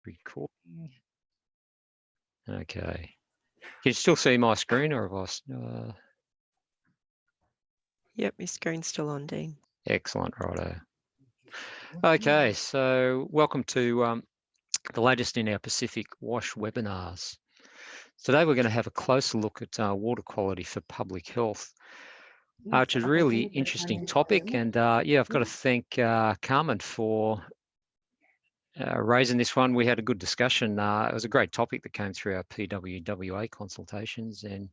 Recording. Okay. Can you still see my screen, or have I? Yep, your screen's still on, Dean. Excellent, righto. Okay, so welcome to the latest in our Pacific WASH webinars. Today we're going to have a closer look at water quality for public health, which is a really interesting topic. And yeah, I've got to thank Carmen for raising this one. We had a good discussion. It was a great topic that came through our PWWA consultations. And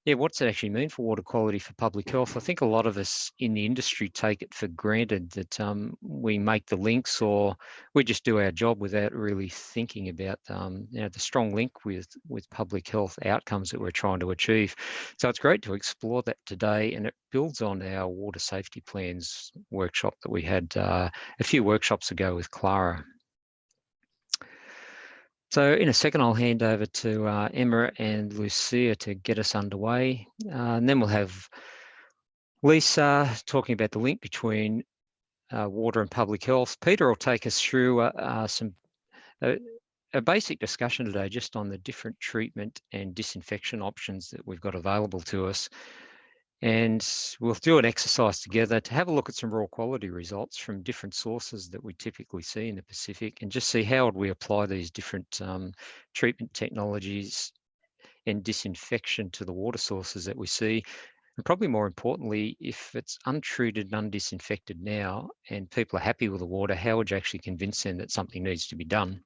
yeah, what's it actually mean for water quality for public health? I think a lot of us in the industry take it for granted that we make the links, or we just do our job without really thinking about the strong link with public health outcomes that we're trying to achieve. So it's great to explore that today, and it builds on our water safety plans workshop that we had a few workshops ago with Clara. So in a second, I'll hand over to Emma and Lucia to get us underway. And then we'll have Lisa talking about the link between water and public health. Peter will take us through a basic discussion today just on the different treatment and disinfection options that we've got available to us. And we'll do an exercise together to have a look at some raw quality results from different sources that we typically see in the Pacific, and just see how would we apply these different treatment technologies and disinfection to the water sources that we see. And probably more importantly, if it's untreated and undisinfected now and people are happy with the water, how would you actually convince them that something needs to be done?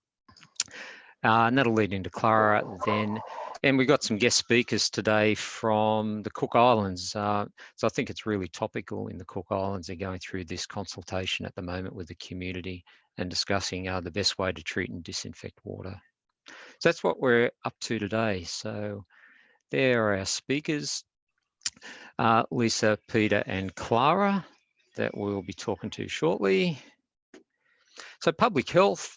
And that'll lead into Clara then. And we've got some guest speakers today from the Cook Islands. So I think it's really topical in the Cook Islands. They're going through this consultation at the moment with the community and discussing the best way to treat and disinfect water. So that's what we're up to today. So there are our speakers, Lisa, Peter and Clara, that we'll be talking to shortly. So public health,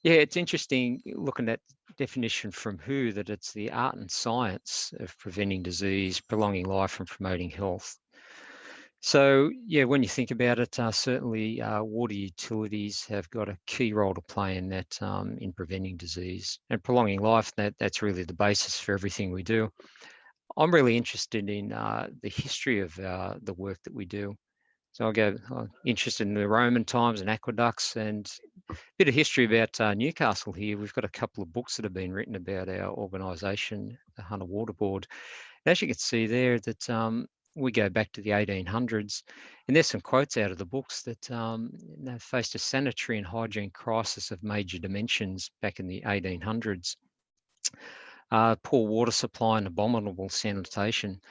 yeah, it's interesting looking at definition from WHO that it's the art and science of preventing disease, prolonging life and promoting health. So yeah, when you think about it, certainly water utilities have got a key role to play in that, in preventing disease and prolonging life. That's really the basis for everything we do. I'm really interested in the history of the work that we do. So I'm interested in the Roman times and aqueducts, and a bit of history about Newcastle here. We've got a couple of books that have been written about our organisation, the Hunter Water Board. And as you can see there, that we go back to the 1800s, and there's some quotes out of the books that they faced a sanitary and hygiene crisis of major dimensions back in the 1800s. Poor water supply and abominable sanitation.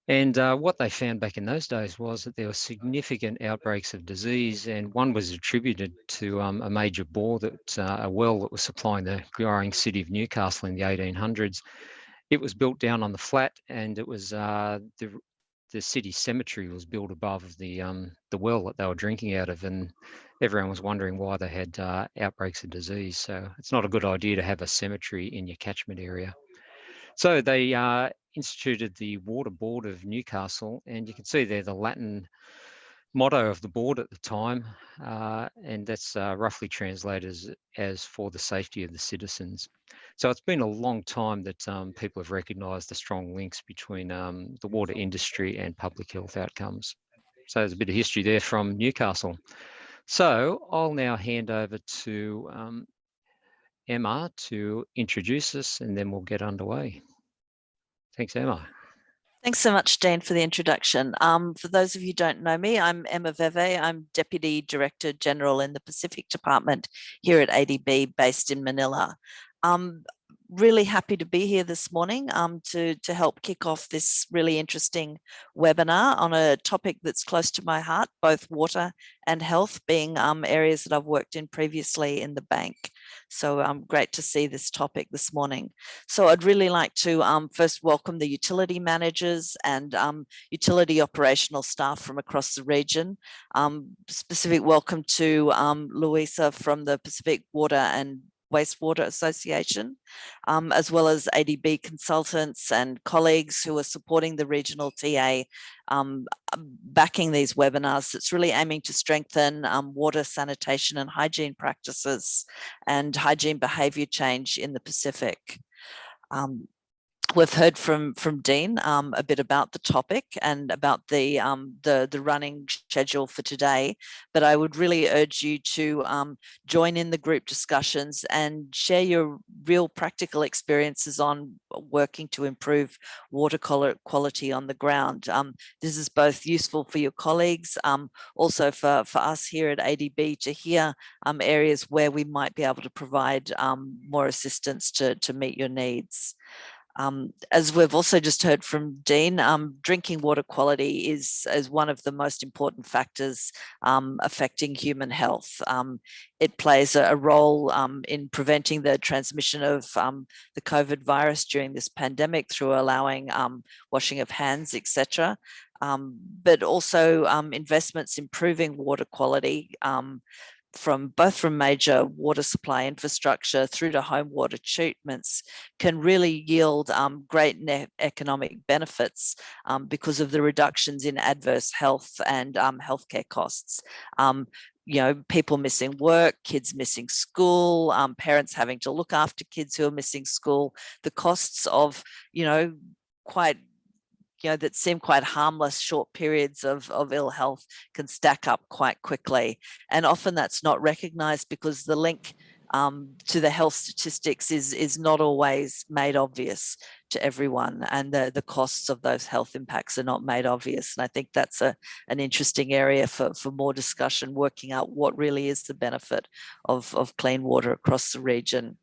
And what they found back in those days was that there were significant outbreaks of disease, and one was attributed to a major bore, that a well that was supplying the growing city of Newcastle in the 1800s. It was built down on the flat, and it was the city cemetery was built above the well that they were drinking out of, and everyone was wondering why they had outbreaks of disease. So it's not a good idea to have a cemetery in your catchment area. So they instituted the Water Board of Newcastle, and you can see there the Latin motto of the board at the time, and that's roughly translated as for the safety of the citizens. So it's been a long time that people have recognised the strong links between the water industry and public health outcomes. So there's a bit of history there from Newcastle. So I'll now hand over to Emma to introduce us, and then we'll get underway. Thanks, Emma. Thanks so much, Dean, for the introduction. For those of you who don't know me, I'm Emma Veve. I'm Deputy Director General in the Pacific Department here at ADB, based in Manila. Really happy to be here this morning to help kick off this really interesting webinar on a topic that's close to my heart, both water and health being areas that I've worked in previously in the bank. So great to see this topic this morning. So I'd really like to first welcome the utility managers and utility operational staff from across the region. Specific welcome to Louisa from the Pacific Water and Wastewater Association, as well as ADB consultants and colleagues who are supporting the regional TA, backing these webinars. It's really aiming to strengthen water, sanitation and hygiene practices and hygiene behaviour change in the Pacific. We've heard from Dean a bit about the topic and about the running schedule for today, but I would really urge you to join in the group discussions and share your real practical experiences on working to improve water quality on the ground. This is both useful for your colleagues, also for us here at ADB to hear areas where we might be able to provide more assistance to meet your needs. As we've also just heard from Dean, drinking water quality is one of the most important factors affecting human health. It plays a role in preventing the transmission of the COVID virus during this pandemic through allowing washing of hands, etc. But also investments improving water quality from major water supply infrastructure through to home water treatments can really yield great net economic benefits because of the reductions in adverse health and healthcare costs. People missing work, kids missing school, parents having to look after kids who are missing school, the costs of, that seem quite harmless short periods of ill health can stack up quite quickly. And often that's not recognised because the link to the health statistics is not always made obvious to everyone, and the costs of those health impacts are not made obvious. And I think that's an interesting area for more discussion, working out what really is the benefit of clean water across the region.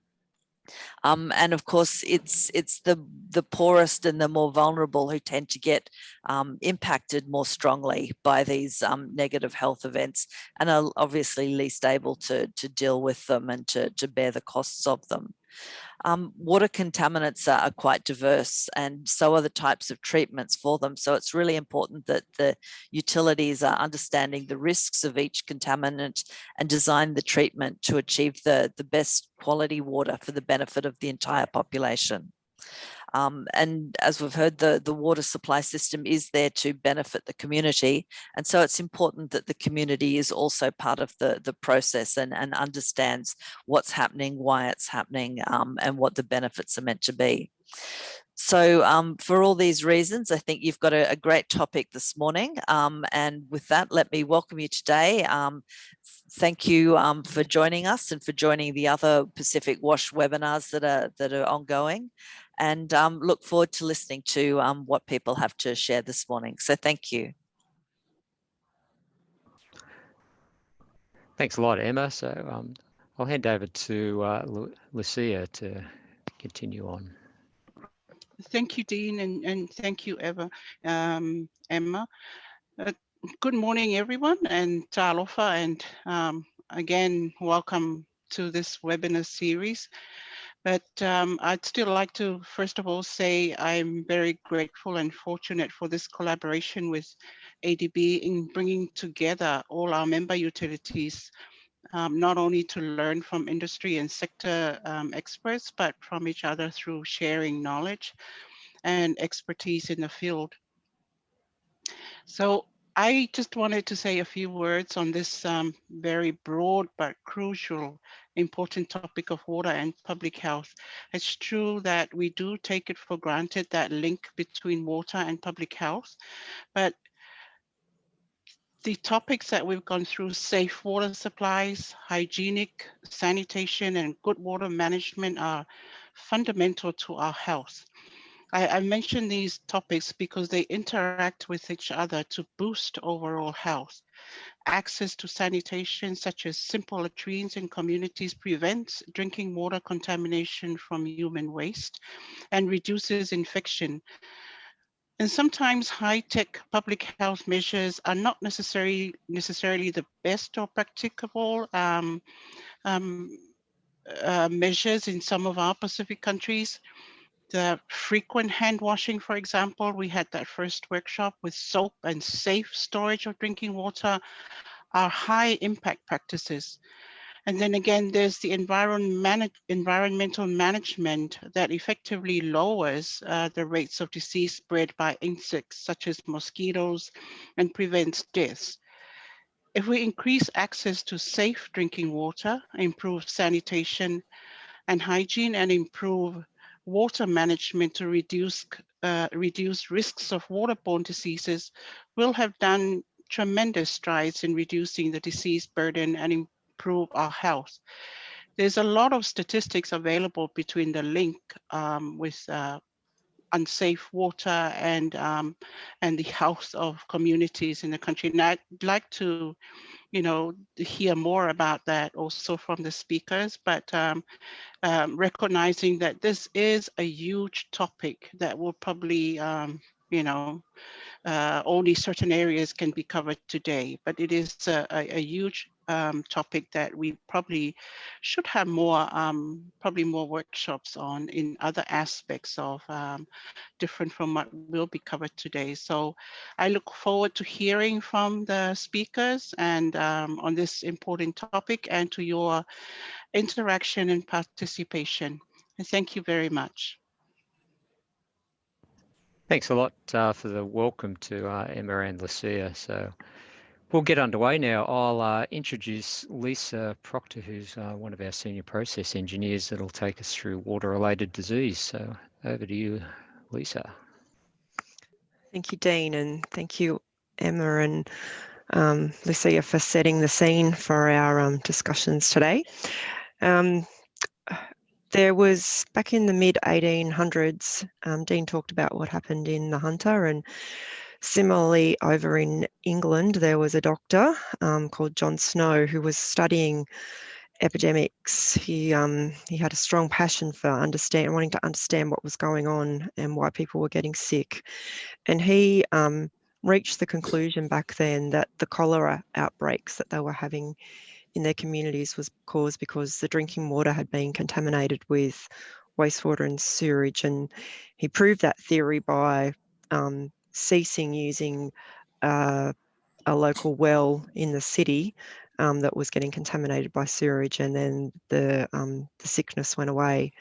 And of course, it's the poorest and the more vulnerable who tend to get impacted more strongly by these negative health events, and are obviously least able to deal with them and to bear the costs of them. Water contaminants are quite diverse, and so are the types of treatments for them. So it's really important that the utilities are understanding the risks of each contaminant and design the treatment to achieve the best quality water for the benefit of the entire population. And as we've heard, the water supply system is there to benefit the community. And so it's important that the community is also part of the process and understands what's happening, why it's happening, and what the benefits are meant to be. So for all these reasons, I think you've got a great topic this morning. And with that, let me welcome you today. Thank you for joining us and for joining the other Pacific WASH webinars that are ongoing, and look forward to listening to what people have to share this morning. So thank you. Thanks a lot, Emma. So I'll hand over to Lucia to continue on. Thank you, Dean, and thank you, Emma. Good morning, everyone, and talofa, and again, welcome to this webinar series. But I'd still like to, first of all, say I'm very grateful and fortunate for this collaboration with ADB in bringing together all our member utilities, not only to learn from industry and sector experts, but from each other through sharing knowledge and expertise in the field. So I just wanted to say a few words on this very broad but crucial, important topic of water and public health. It's true that we do take it for granted, that link between water and public health, but the topics that we've gone through, safe water supplies, hygienic sanitation, and good water management are fundamental to our health. I mention these topics because they interact with each other to boost overall health. Access to sanitation, such as simple latrines in communities, prevents drinking water contamination from human waste and reduces infection. And sometimes high-tech public health measures are not necessarily the best or practicable measures in some of our Pacific countries. The frequent hand washing, for example, we had that first workshop with soap and safe storage of drinking water, are high impact practices. And then again, there's the environmental management that effectively lowers the rates of disease spread by insects such as mosquitoes and prevents deaths. If we increase access to safe drinking water, improve sanitation and hygiene, and improve water management to reduce risks of waterborne diseases, we'll have done tremendous strides in reducing the disease burden and improve our health. There's a lot of statistics available between the link with unsafe water and the health of communities in the country. And I'd like to, hear more about that also from the speakers, but recognizing that this is a huge topic that will probably, only certain areas can be covered today, but it is a huge topic that we probably should have more, probably more workshops on in other aspects of different from what will be covered today. So I look forward to hearing from the speakers and on this important topic and to your interaction and participation. And thank you very much. Thanks a lot for the welcome to Emma and Lucia. So we'll get underway now. I'll introduce Lisa Proctor, who's one of our senior process engineers that'll take us through water-related disease. So over to you, Lisa. Thank you, Dean, and thank you, Emma and Lucia, for setting the scene for our discussions today. There was, back in the mid-1800s, Dean talked about what happened in the Hunter, and similarly over in England, there was a doctor called John Snow who was studying epidemics. He had a strong passion for wanting to understand what was going on and why people were getting sick. And he reached the conclusion back then that the cholera outbreaks that they were having in their communities was caused because the drinking water had been contaminated with wastewater and sewage. And he proved that theory by ceasing using a local well in the city that was getting contaminated by sewage, and then the sickness went away.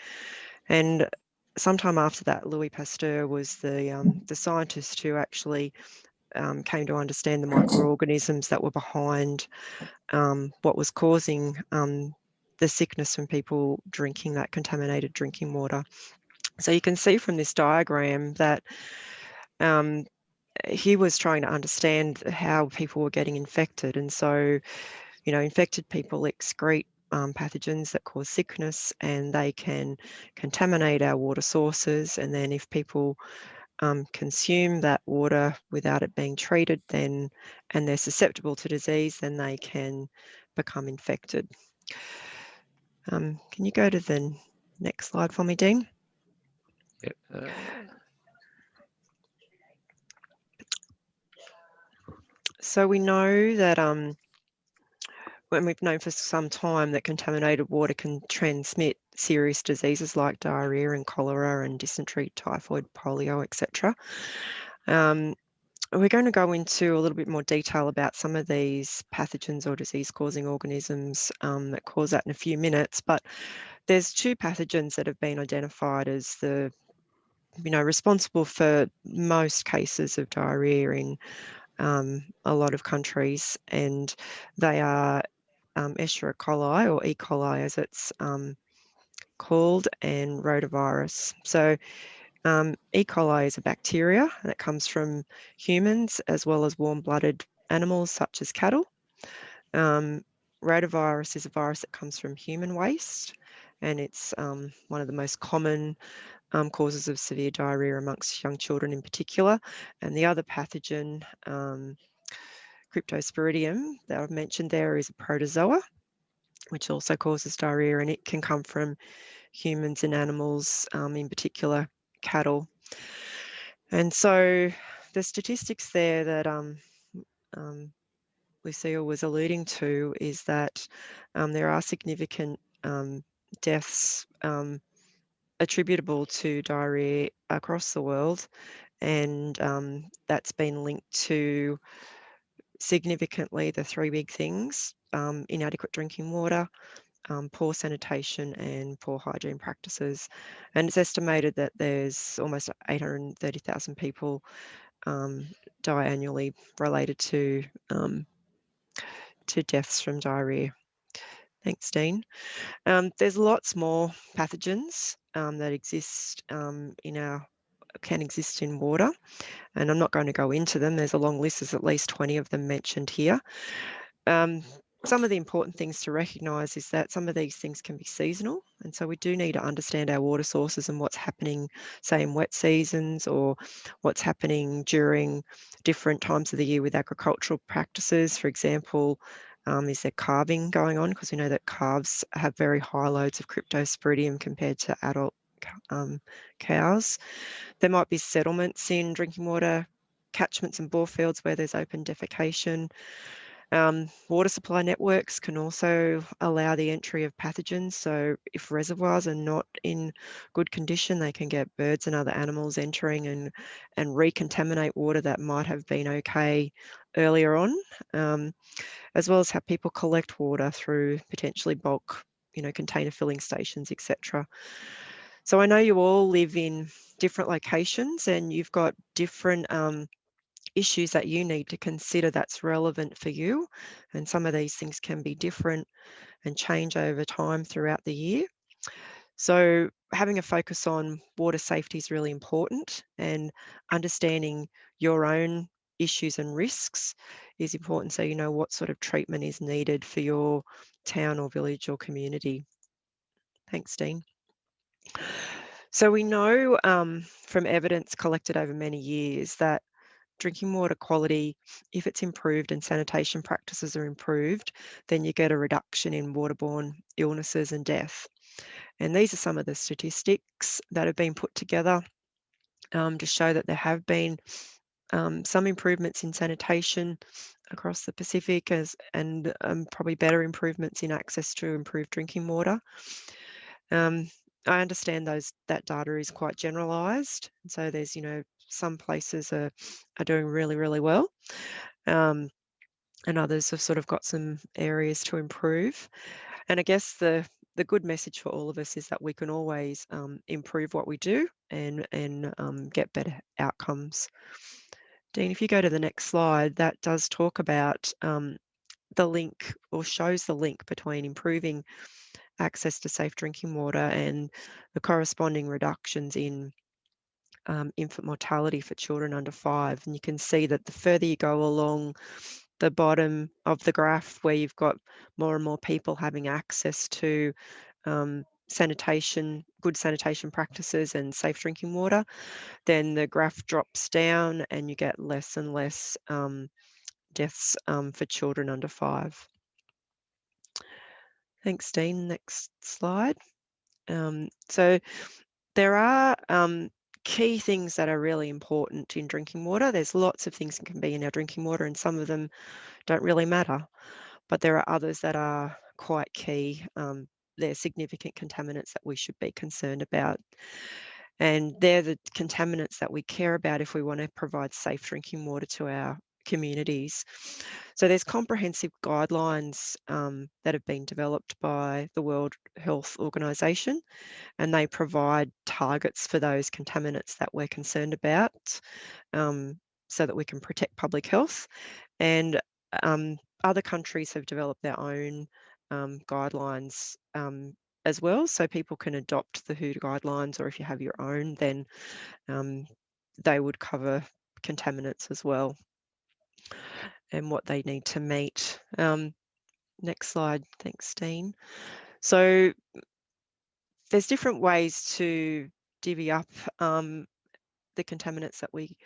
And sometime after that, Louis Pasteur was the scientist who actually came to understand the microorganisms that were behind what was causing the sickness from people drinking that contaminated drinking water. So you can see from this diagram that he was trying to understand how people were getting infected. And so, infected people excrete pathogens that cause sickness, and they can contaminate our water sources. And then if people consume that water without it being treated, and they're susceptible to disease, then they can become infected. Can you go to the next slide for me, Dean? Yep. So we know that when we've known for some time that contaminated water can transmit serious diseases like diarrhea and cholera and dysentery, typhoid, polio, etc. We're going to go into a little bit more detail about some of these pathogens or disease-causing organisms that cause that in a few minutes, but there's two pathogens that have been identified as the, responsible for most cases of diarrhea in a lot of countries, and they are Escherichia coli, or E. coli as it's called, and rotavirus. So E. coli is a bacteria that comes from humans as well as warm-blooded animals such as cattle. Rotavirus is a virus that comes from human waste, and it's one of the most common causes of severe diarrhea amongst young children in particular. And the other pathogen, Cryptosporidium, that I've mentioned there, is a protozoa, which also causes diarrhea, and it can come from humans and animals, in particular cattle. And so the statistics there that Lucille was alluding to is that there are significant deaths attributable to diarrhea across the world, and that's been linked to significantly the three big things: inadequate drinking water, poor sanitation and poor hygiene practices. And it's estimated that there's almost 830,000 people die annually related to deaths from diarrhea. Thanks, Dean. There's lots more pathogens that exist can exist in water, and I'm not going to go into them. There's a long list. There's at least 20 of them mentioned here. Some of the important things to recognise is that some of these things can be seasonal, and so we do need to understand our water sources and what's happening, say, in wet seasons, or what's happening during different times of the year with agricultural practices. For example, is there calving going on? Because we know that calves have very high loads of cryptosporidium compared to adult cows. There might be settlements in drinking water catchments and bore fields where there's open defecation. Water supply networks can also allow the entry of pathogens. So if reservoirs are not in good condition, they can get birds and other animals entering and recontaminate water that might have been okay earlier on, as well as how people collect water through potentially bulk, container filling stations, etc. So I know you all live in different locations and you've got different issues that you need to consider that's relevant for you. And some of these things can be different and change over time throughout the year. So having a focus on water safety is really important, and understanding your own issues and risks is important so you know what sort of treatment is needed for your town or village or community. Thanks, Dean. So we know from evidence collected over many years that drinking water quality, if it's improved and sanitation practices are improved, then you get a reduction in waterborne illnesses and death. And these are some of the statistics that have been put together to show that there have been some improvements in sanitation across the Pacific and probably better improvements in access to improved drinking water. I understand that data is quite generalised, and so there's some places are doing really, really well, and others have sort of got some areas to improve. And I guess the good message for all of us is that we can always improve what we do and get better outcomes. Dean, if you go to the next slide, that does talk about the link, or shows the link between improving access to safe drinking water and the corresponding reductions in infant mortality for children under 5. And you can see that the further you go along the bottom of the graph, where you've got more and more people having access to sanitation, good sanitation practices and safe drinking water, then the graph drops down and you get less and less deaths for children under 5. Thanks, Dean. Next slide. So there are key things that are really important in drinking water. There's lots of things that can be in our drinking water, and some of them don't really matter, but there are others that are quite key. They're significant contaminants that we should be concerned about. And they're the contaminants that we care about if we want to provide safe drinking water to our communities. So there's comprehensive guidelines that have been developed by the World Health Organization, and they provide targets for those contaminants that we're concerned about, so that we can protect public health. And other countries have developed their own guidelines as well, so people can adopt the WHO guidelines, or if you have your own, then they would cover contaminants as well and what they need to meet. Next slide. Thanks, Dean. So there's different ways to divvy up the contaminants that we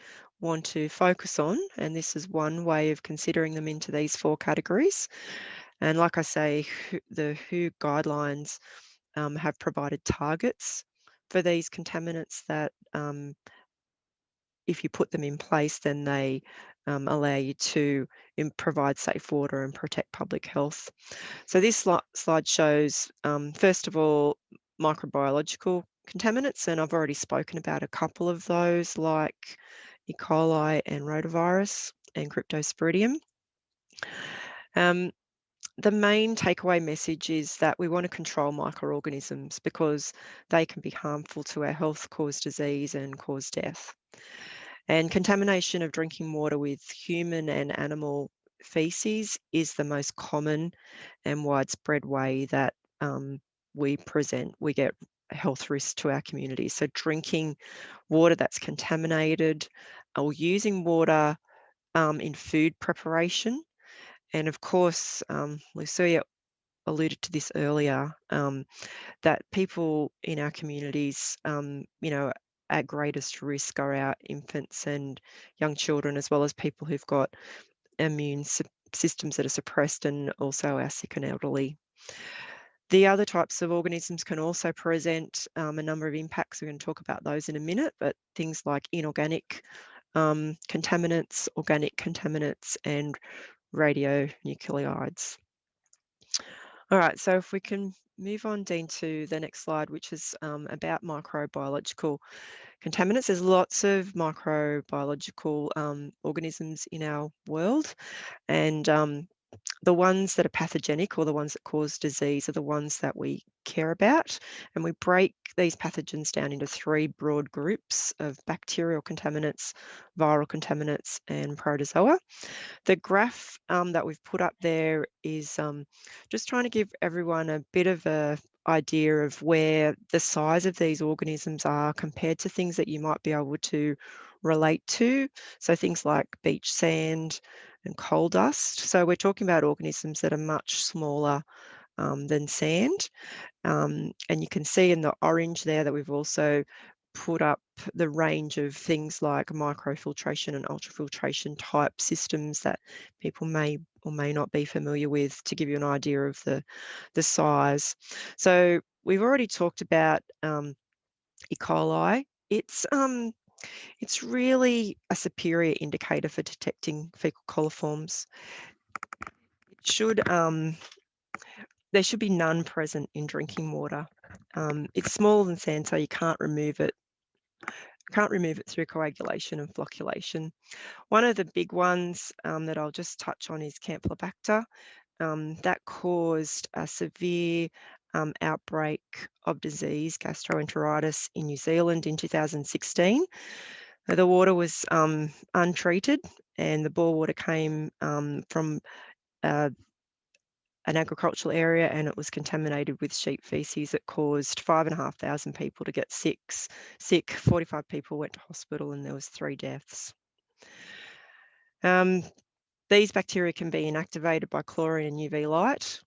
want to focus on, and this is one way of considering them into these 4 categories. And like I say, the WHO guidelines have provided targets for these contaminants that if you put them in place, then they allow you to provide safe water and protect public health. So this slide shows, first of all, microbiological contaminants, and I've already spoken about a couple of those, like E. coli and rotavirus and cryptosporidium. the main takeaway message is that we want to control microorganisms because they can be harmful to our health, cause disease and cause death. And contamination of drinking water with human and animal feces is the most common and widespread way that we get health risks to our communities. So drinking water that's contaminated or using water in food preparation. And of course, Lucia alluded to this earlier, that people in our communities, at greatest risk are our infants and young children, as well as people who've got immune systems that are suppressed, and also our sick and elderly. The other types of organisms can also present a number of impacts. We're going to talk about those in a minute, but things like inorganic contaminants, organic contaminants, and radionuclides. All right, so if we can move on, Dean, to the next slide, which is about microbiological contaminants. There's lots of microbiological organisms in our world, and the ones that are pathogenic, or the ones that cause disease, are the ones that we care about. And we break these pathogens down into three broad groups of bacterial contaminants, viral contaminants, and protozoa. The graph that we've put up there is just trying to give everyone a bit of a idea of where the size of these organisms are compared to things that you might be able to relate to. So things like beach sand and coal dust. So we're talking about organisms that are much smaller than sand. And you can see in the orange there that we've also put up the range of things like microfiltration and ultrafiltration type systems that people may or may not be familiar with, to give you an idea of the size. So we've already talked about E. coli. It's really a superior indicator for detecting fecal coliforms. It should there should be none present in drinking water. It's smaller than sand, so you can't remove it. Can't remove it through coagulation and flocculation. One of the big ones that I'll just touch on is Campylobacter. That caused a severe outbreak of disease, gastroenteritis, in New Zealand in 2016. The water was untreated, and the bore water came from an agricultural area, and it was contaminated with sheep feces. It caused 5,500 people to get sick. 45 people went to hospital, and there was 3 deaths. These bacteria can be inactivated by chlorine and UV light.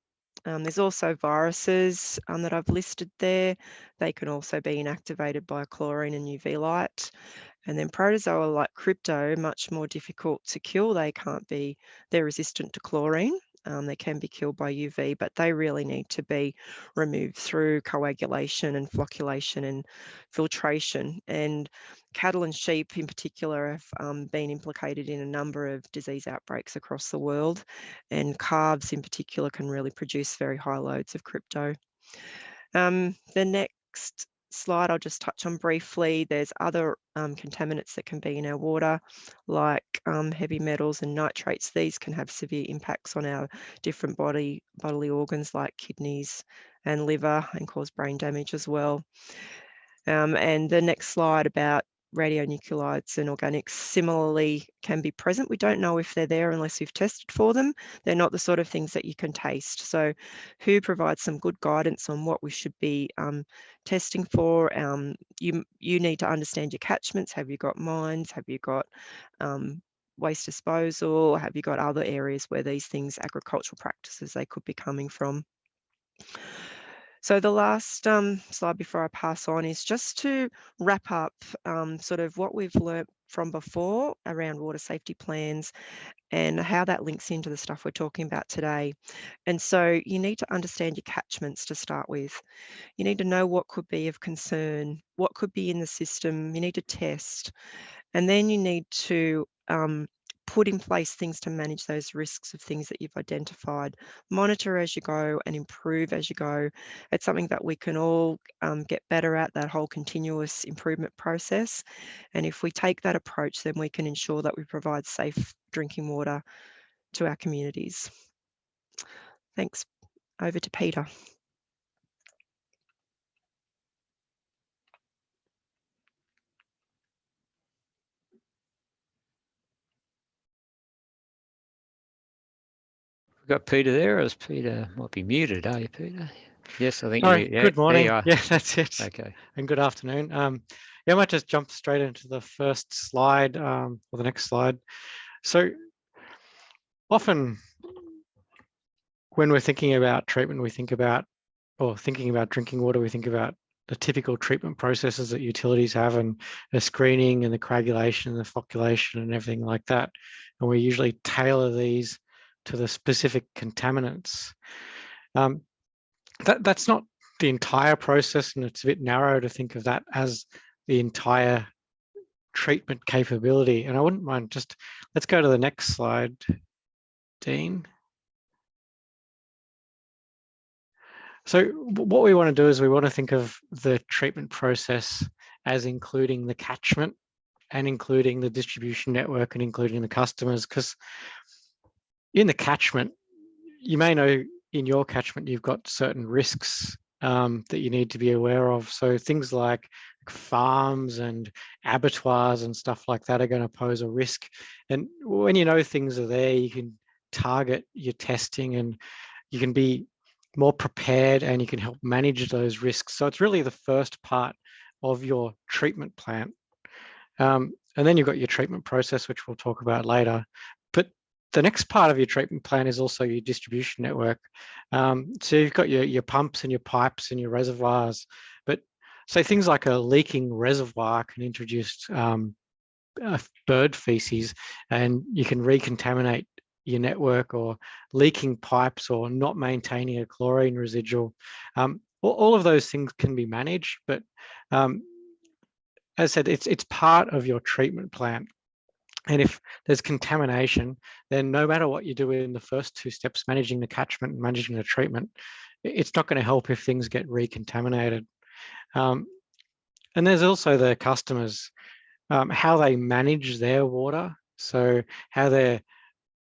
There's also viruses that I've listed there. They can also be inactivated by chlorine and UV light. And then protozoa like crypto, much more difficult to kill. They're resistant to chlorine. They can be killed by UV, but they really need to be removed through coagulation and flocculation and filtration. And cattle and sheep in particular have been implicated in a number of disease outbreaks across the world. And calves in particular can really produce very high loads of crypto. The next slide I'll just touch on briefly. There's other contaminants that can be in our water, like heavy metals and nitrates. These can have severe impacts on our different bodily organs like kidneys and liver, and cause brain damage as well. And the next slide about radionuclides and organics similarly can be present. We don't know if they're there unless we've tested for them. They're not the sort of things that you can taste. So WHO provides some good guidance on what we should be testing for. You need to understand your catchments. Have you got mines? Have you got waste disposal? Have you got other areas where these things, agricultural practices, they could be coming from? So the last slide before I pass on is just to wrap up sort of what we've learnt from before around water safety plans and how that links into the stuff we're talking about today. And so you need to understand your catchments to start with. You need to know what could be of concern, what could be in the system. You need to test. And then you need to put in place things to manage those risks of things that you've identified. Monitor as you go and improve as you go. It's something that we can all get better at, that whole continuous improvement process. And if we take that approach, then we can ensure that we provide safe drinking water to our communities. Thanks. Over to Peter. We've got Peter there, as Peter might be muted, are you, Peter? Yes, I think Sorry, yeah, good morning. there you are. Yeah, that's it. Okay. And good afternoon. Yeah, I might just jump straight into the first slide, or the next slide. So often when we're thinking about treatment, we think about, or thinking about drinking water, we think about the typical treatment processes that utilities have, and the screening and the coagulation and the flocculation and everything like that. And we usually tailor these to the specific contaminants. That's not the entire process, and it's a bit narrow to think of that as the entire treatment capability. And I wouldn't mind just, let's go to the next slide, Dean. So what we want to do is we want to think of the treatment process as including the catchment and including the distribution network and including the customers, because in the catchment, you may know in your catchment, you've got certain risks that you need to be aware of. So things like farms and abattoirs and stuff like that are going to pose a risk. And when you know things are there, you can target your testing and you can be more prepared and you can help manage those risks. So it's really the first part of your treatment plan. And then you've got your treatment process, which we'll talk about later. But the next part of your treatment plan is also your distribution network. So you've got your pumps and your pipes and your reservoirs. But say things like a leaking reservoir can introduce bird feces, and you can recontaminate your network, or leaking pipes, or not maintaining a chlorine residual. All of those things can be managed, but as I said, it's part of your treatment plan. And if there's contamination, then no matter what you do in the first two steps, managing the catchment and managing the treatment, it's not going to help if things get recontaminated. And there's also the customers, how they manage their water. So how they're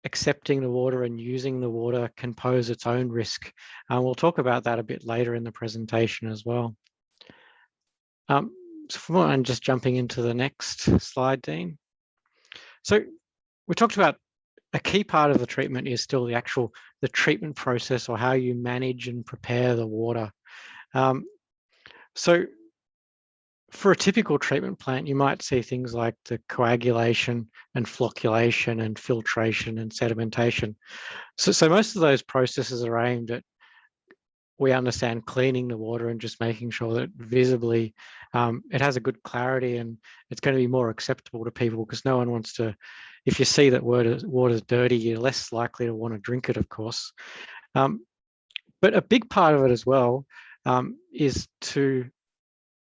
accepting the water and using the water can pose its own risk. We'll talk about that a bit later in the presentation as well. So I'm just jumping into the next slide, Dean. So we talked about a key part of the treatment is still the treatment process, or how you manage and prepare the water. So for a typical treatment plant, you might see things like the coagulation and flocculation and filtration and sedimentation. So most of those processes are aimed at, we understand, cleaning the water and just making sure that visibly it has a good clarity and it's going to be more acceptable to people, because no one wants to, if you see that water's dirty, you're less likely to want to drink it, of course. But a big part of it as well is to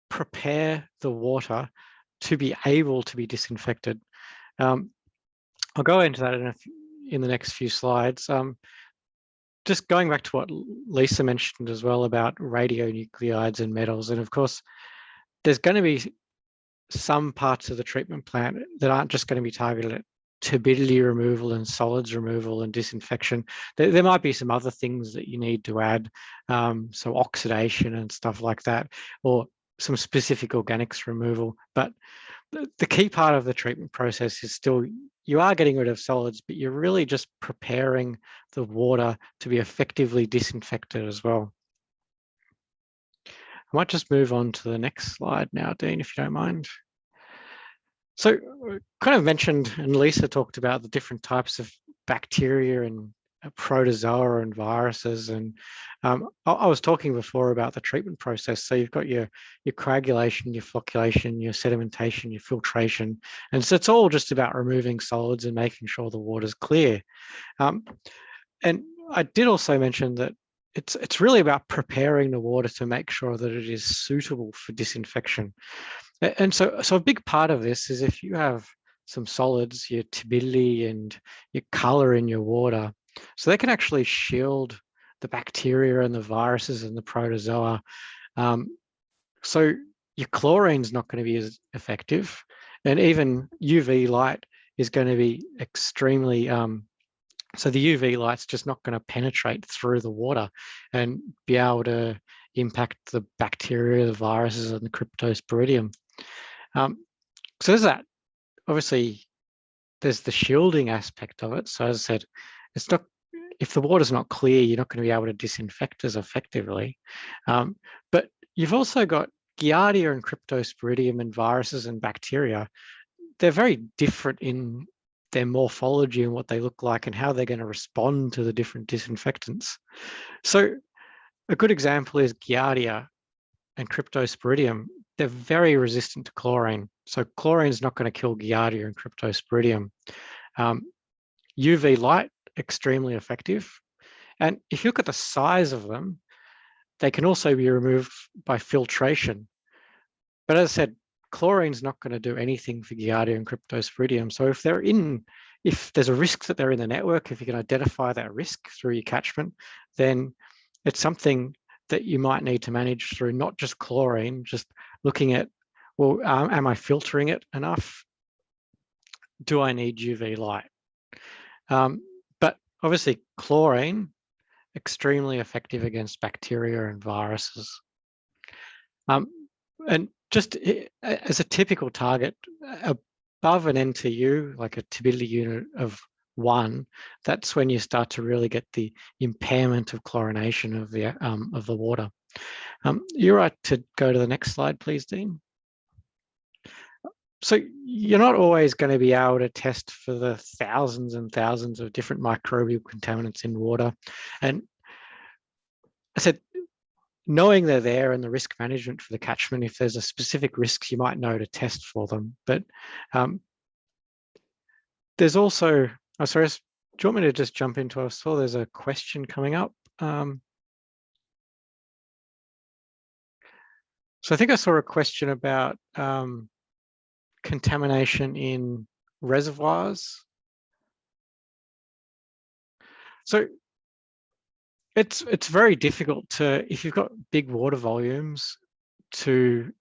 prepare the water to be able to be disinfected. I'll go into that in the next few slides. Just going back to what Lisa mentioned as well about radionuclides and metals, and of course, there's going to be some parts of the treatment plant that aren't just going to be targeted at turbidity removal and solids removal and disinfection. There might be some other things that you need to add, so oxidation and stuff like that, or some specific organics removal. But the key part of the treatment process is still, you are getting rid of solids, but you're really just preparing the water to be effectively disinfected as well. I might just move on to the next slide now, Dean, if you don't mind. So kind of mentioned, and Lisa talked about the different types of bacteria and protozoa and viruses. And I was talking before about the treatment process. So you've got your coagulation, your flocculation, your sedimentation, your filtration. And so it's all just about removing solids and making sure the water's clear. And I did also mention that it's really about preparing the water to make sure that it is suitable for disinfection. And so a big part of this is, if you have some solids, your turbidity and your color in your water, so they can actually shield the bacteria and the viruses and the protozoa. So your chlorine's not going to be as effective, and even UV light is going to be extremely So the UV light's just not going to penetrate through the water and be able to impact the bacteria, the viruses, and the Cryptosporidium. So there's that. Obviously, there's the shielding aspect of it. So as I said, it's not, if the water's not clear, you're not going to be able to disinfect as effectively. But you've also got Giardia and Cryptosporidium and viruses and bacteria. They're very different in their morphology and what they look like and how they're going to respond to the different disinfectants. So a good example is Giardia and Cryptosporidium. They're very resistant to chlorine. So chlorine is not going to kill Giardia and Cryptosporidium. UV light, extremely effective. And if you look at the size of them, they can also be removed by filtration. But as I said, chlorine's not going to do anything for Giardia and Cryptosporidium. So if there's a risk that they're in the network, if you can identify that risk through your catchment, then it's something that you might need to manage through not just chlorine, just looking at, well, am I filtering it enough? Do I need UV light? But obviously chlorine, extremely effective against bacteria and viruses. And just as a typical target, above an NTU, like a turbidity unit of 1, that's when you start to really get the impairment of chlorination of the water. You're right to go to the next slide, please, Dean. So you're not always going to be able to test for the thousands and thousands of different microbial contaminants in water. And I said, knowing they're there and the risk management for the catchment, if there's a specific risks, you might know to test for them. But there's also, oh, sorry, do you want me to just jump into, I saw there's a question coming up. So I think I saw a question about contamination in reservoirs. So it's very difficult to, if you've got big water volumes, to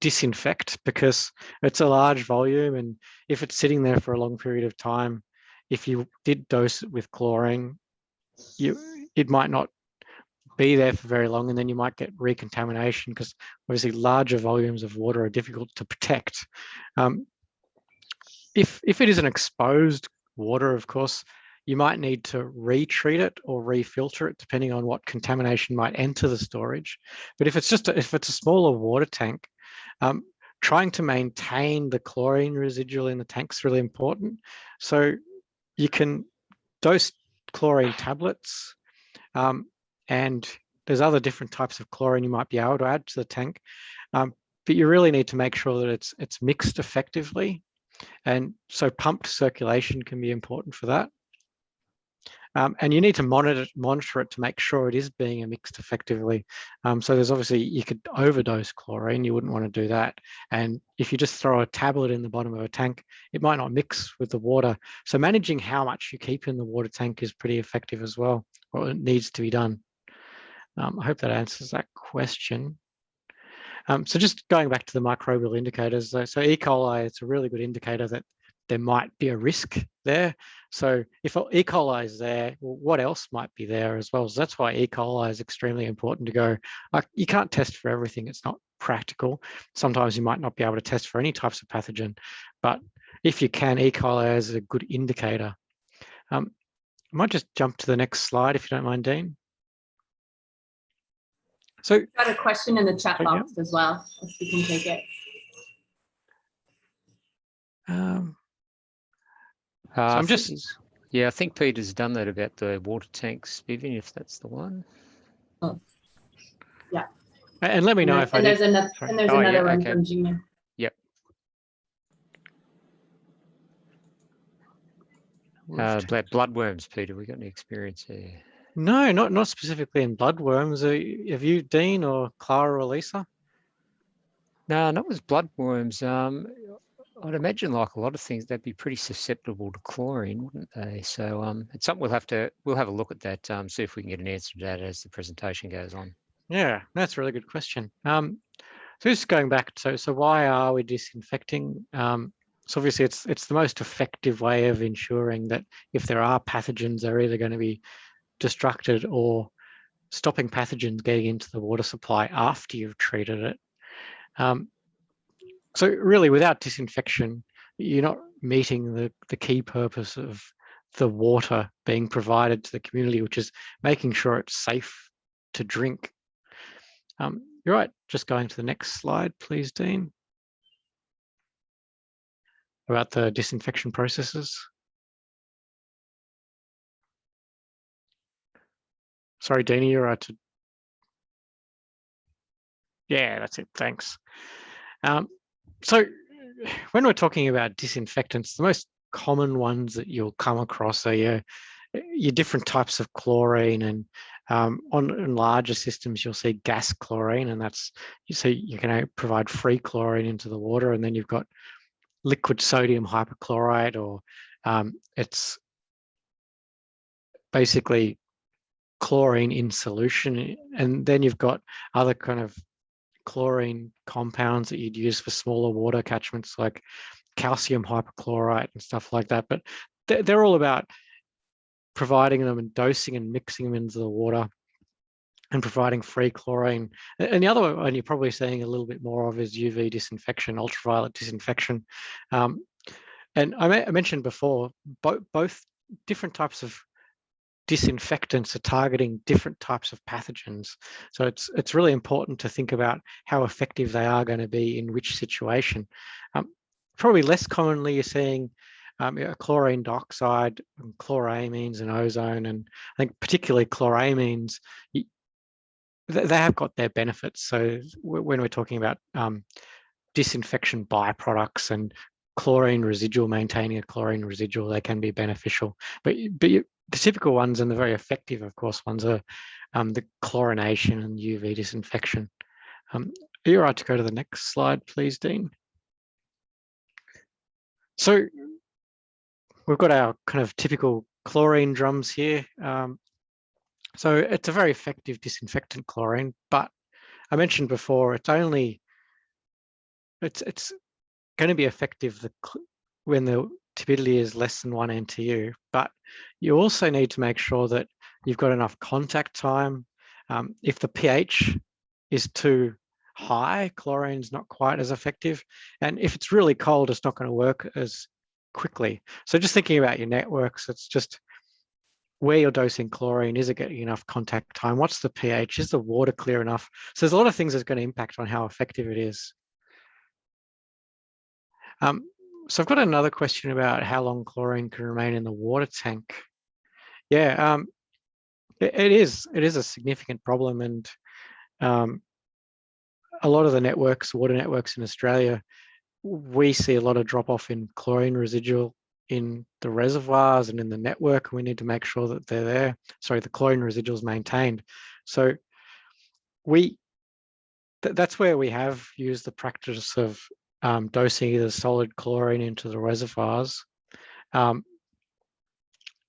disinfect, because it's a large volume, and if it's sitting there for a long period of time, if you did dose it with chlorine, it might not be there for very long, and then you might get recontamination, because obviously larger volumes of water are difficult to protect. If it is an exposed water, of course, you might need to retreat it or refilter it, depending on what contamination might enter the storage. But if it's a smaller water tank, trying to maintain the chlorine residual in the tank is really important. So you can dose chlorine tablets, and there's other different types of chlorine you might be able to add to the tank. But you really need to make sure that it's mixed effectively. And so pumped circulation can be important for that. And you need to monitor it to make sure it is being mixed effectively. So there's obviously, you could overdose chlorine, you wouldn't want to do that. And if you just throw a tablet in the bottom of a tank, it might not mix with the water. So managing how much you keep in the water tank is pretty effective as well, or it needs to be done. I hope that answers that question. So just going back to the microbial indicators, so E. coli, it's a really good indicator that there might be a risk there. So if E. coli is there, well, what else might be there as well? So that's why E. coli is extremely important to go. You can't test for everything. It's not practical. Sometimes you might not be able to test for any types of pathogen, but if you can, E. coli is a good indicator. I might just jump to the next slide if you don't mind, Dean. So we've got a question in the chat box as well, if we can take it. So I'm just, yeah, I think Peter's done that about the water tanks, Vivian, if that's the one. Oh. Yeah. And let me know if I there's did. another, and there's another one from Gina. Yep. Bloodworms, Peter, we got any experience there? No, not specifically in bloodworms. Have you, Dean, or Clara or Lisa? No, not with bloodworms. I'd imagine, like a lot of things, they'd be pretty susceptible to chlorine, wouldn't they? So it's something we'll have a look at that, see if we can get an answer to that as the presentation goes on. Yeah, that's a really good question. So just going back, so why are we disinfecting? So obviously it's the most effective way of ensuring that if there are pathogens, they're either going to be destructed or stopping pathogens getting into the water supply after you've treated it. So really, without disinfection, you're not meeting the key purpose of the water being provided to the community, which is making sure it's safe to drink. You're right, just going to the next slide, please, Dean. About the disinfection processes. Sorry, Dean, you're right to... Yeah, that's it, thanks. So when we're talking about disinfectants, the most common ones that you'll come across are your different types of chlorine, and on larger systems you'll see gas chlorine, and that's, so you can provide free chlorine into the water, and then you've got liquid sodium hypochlorite, or it's basically chlorine in solution, and then you've got other kind of chlorine compounds that you'd use for smaller water catchments like calcium hypochlorite and stuff like that. But they're all about providing them and dosing and mixing them into the water and providing free chlorine. And the other one you're probably seeing a little bit more of is UV disinfection, ultraviolet disinfection. And I mentioned before, both different types of disinfectants are targeting different types of pathogens. So it's really important to think about how effective they are going to be in which situation. Probably less commonly you're seeing chlorine dioxide, and chloramines and ozone, and I think particularly chloramines, they have got their benefits. So when we're talking about disinfection byproducts and chlorine residual, maintaining a chlorine residual, they can be beneficial. But the typical ones and the very effective, of course, ones are the chlorination and UV disinfection. Are you all right to go to the next slide, please, Dean? So we've got our kind of typical chlorine drums here. So it's a very effective disinfectant, chlorine, but I mentioned before, it's going to be effective when the turbidity is less than 1 NTU, but you also need to make sure that you've got enough contact time. If the pH is too high, chlorine's not quite as effective. And if it's really cold, it's not going to work as quickly. So just thinking about your networks, it's just where you're dosing chlorine, is it getting enough contact time? What's the pH? Is the water clear enough? So there's a lot of things that's going to impact on how effective it is. So I've got another question about how long chlorine can remain in the water tank. Yeah, it is a significant problem, and a lot of the networks, water networks in Australia, we see a lot of drop off in chlorine residual in the reservoirs and in the network. We need to make sure that they're there. Sorry, the chlorine residual is maintained. So that's where we have used the practice of dosing either solid chlorine into the reservoirs,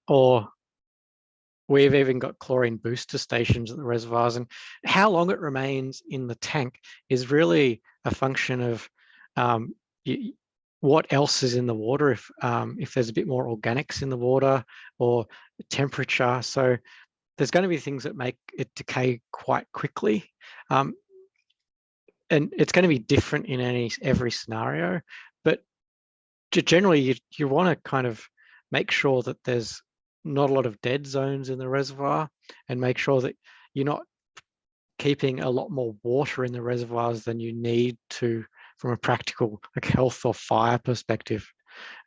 or we've even got chlorine booster stations at the reservoirs. And how long it remains in the tank is really a function of what else is in the water, if there's a bit more organics in the water, or temperature. So there's going to be things that make it decay quite quickly. And it's going to be different in every scenario, but generally you want to kind of make sure that there's not a lot of dead zones in the reservoir, and make sure that you're not keeping a lot more water in the reservoirs than you need to from a practical health or fire perspective.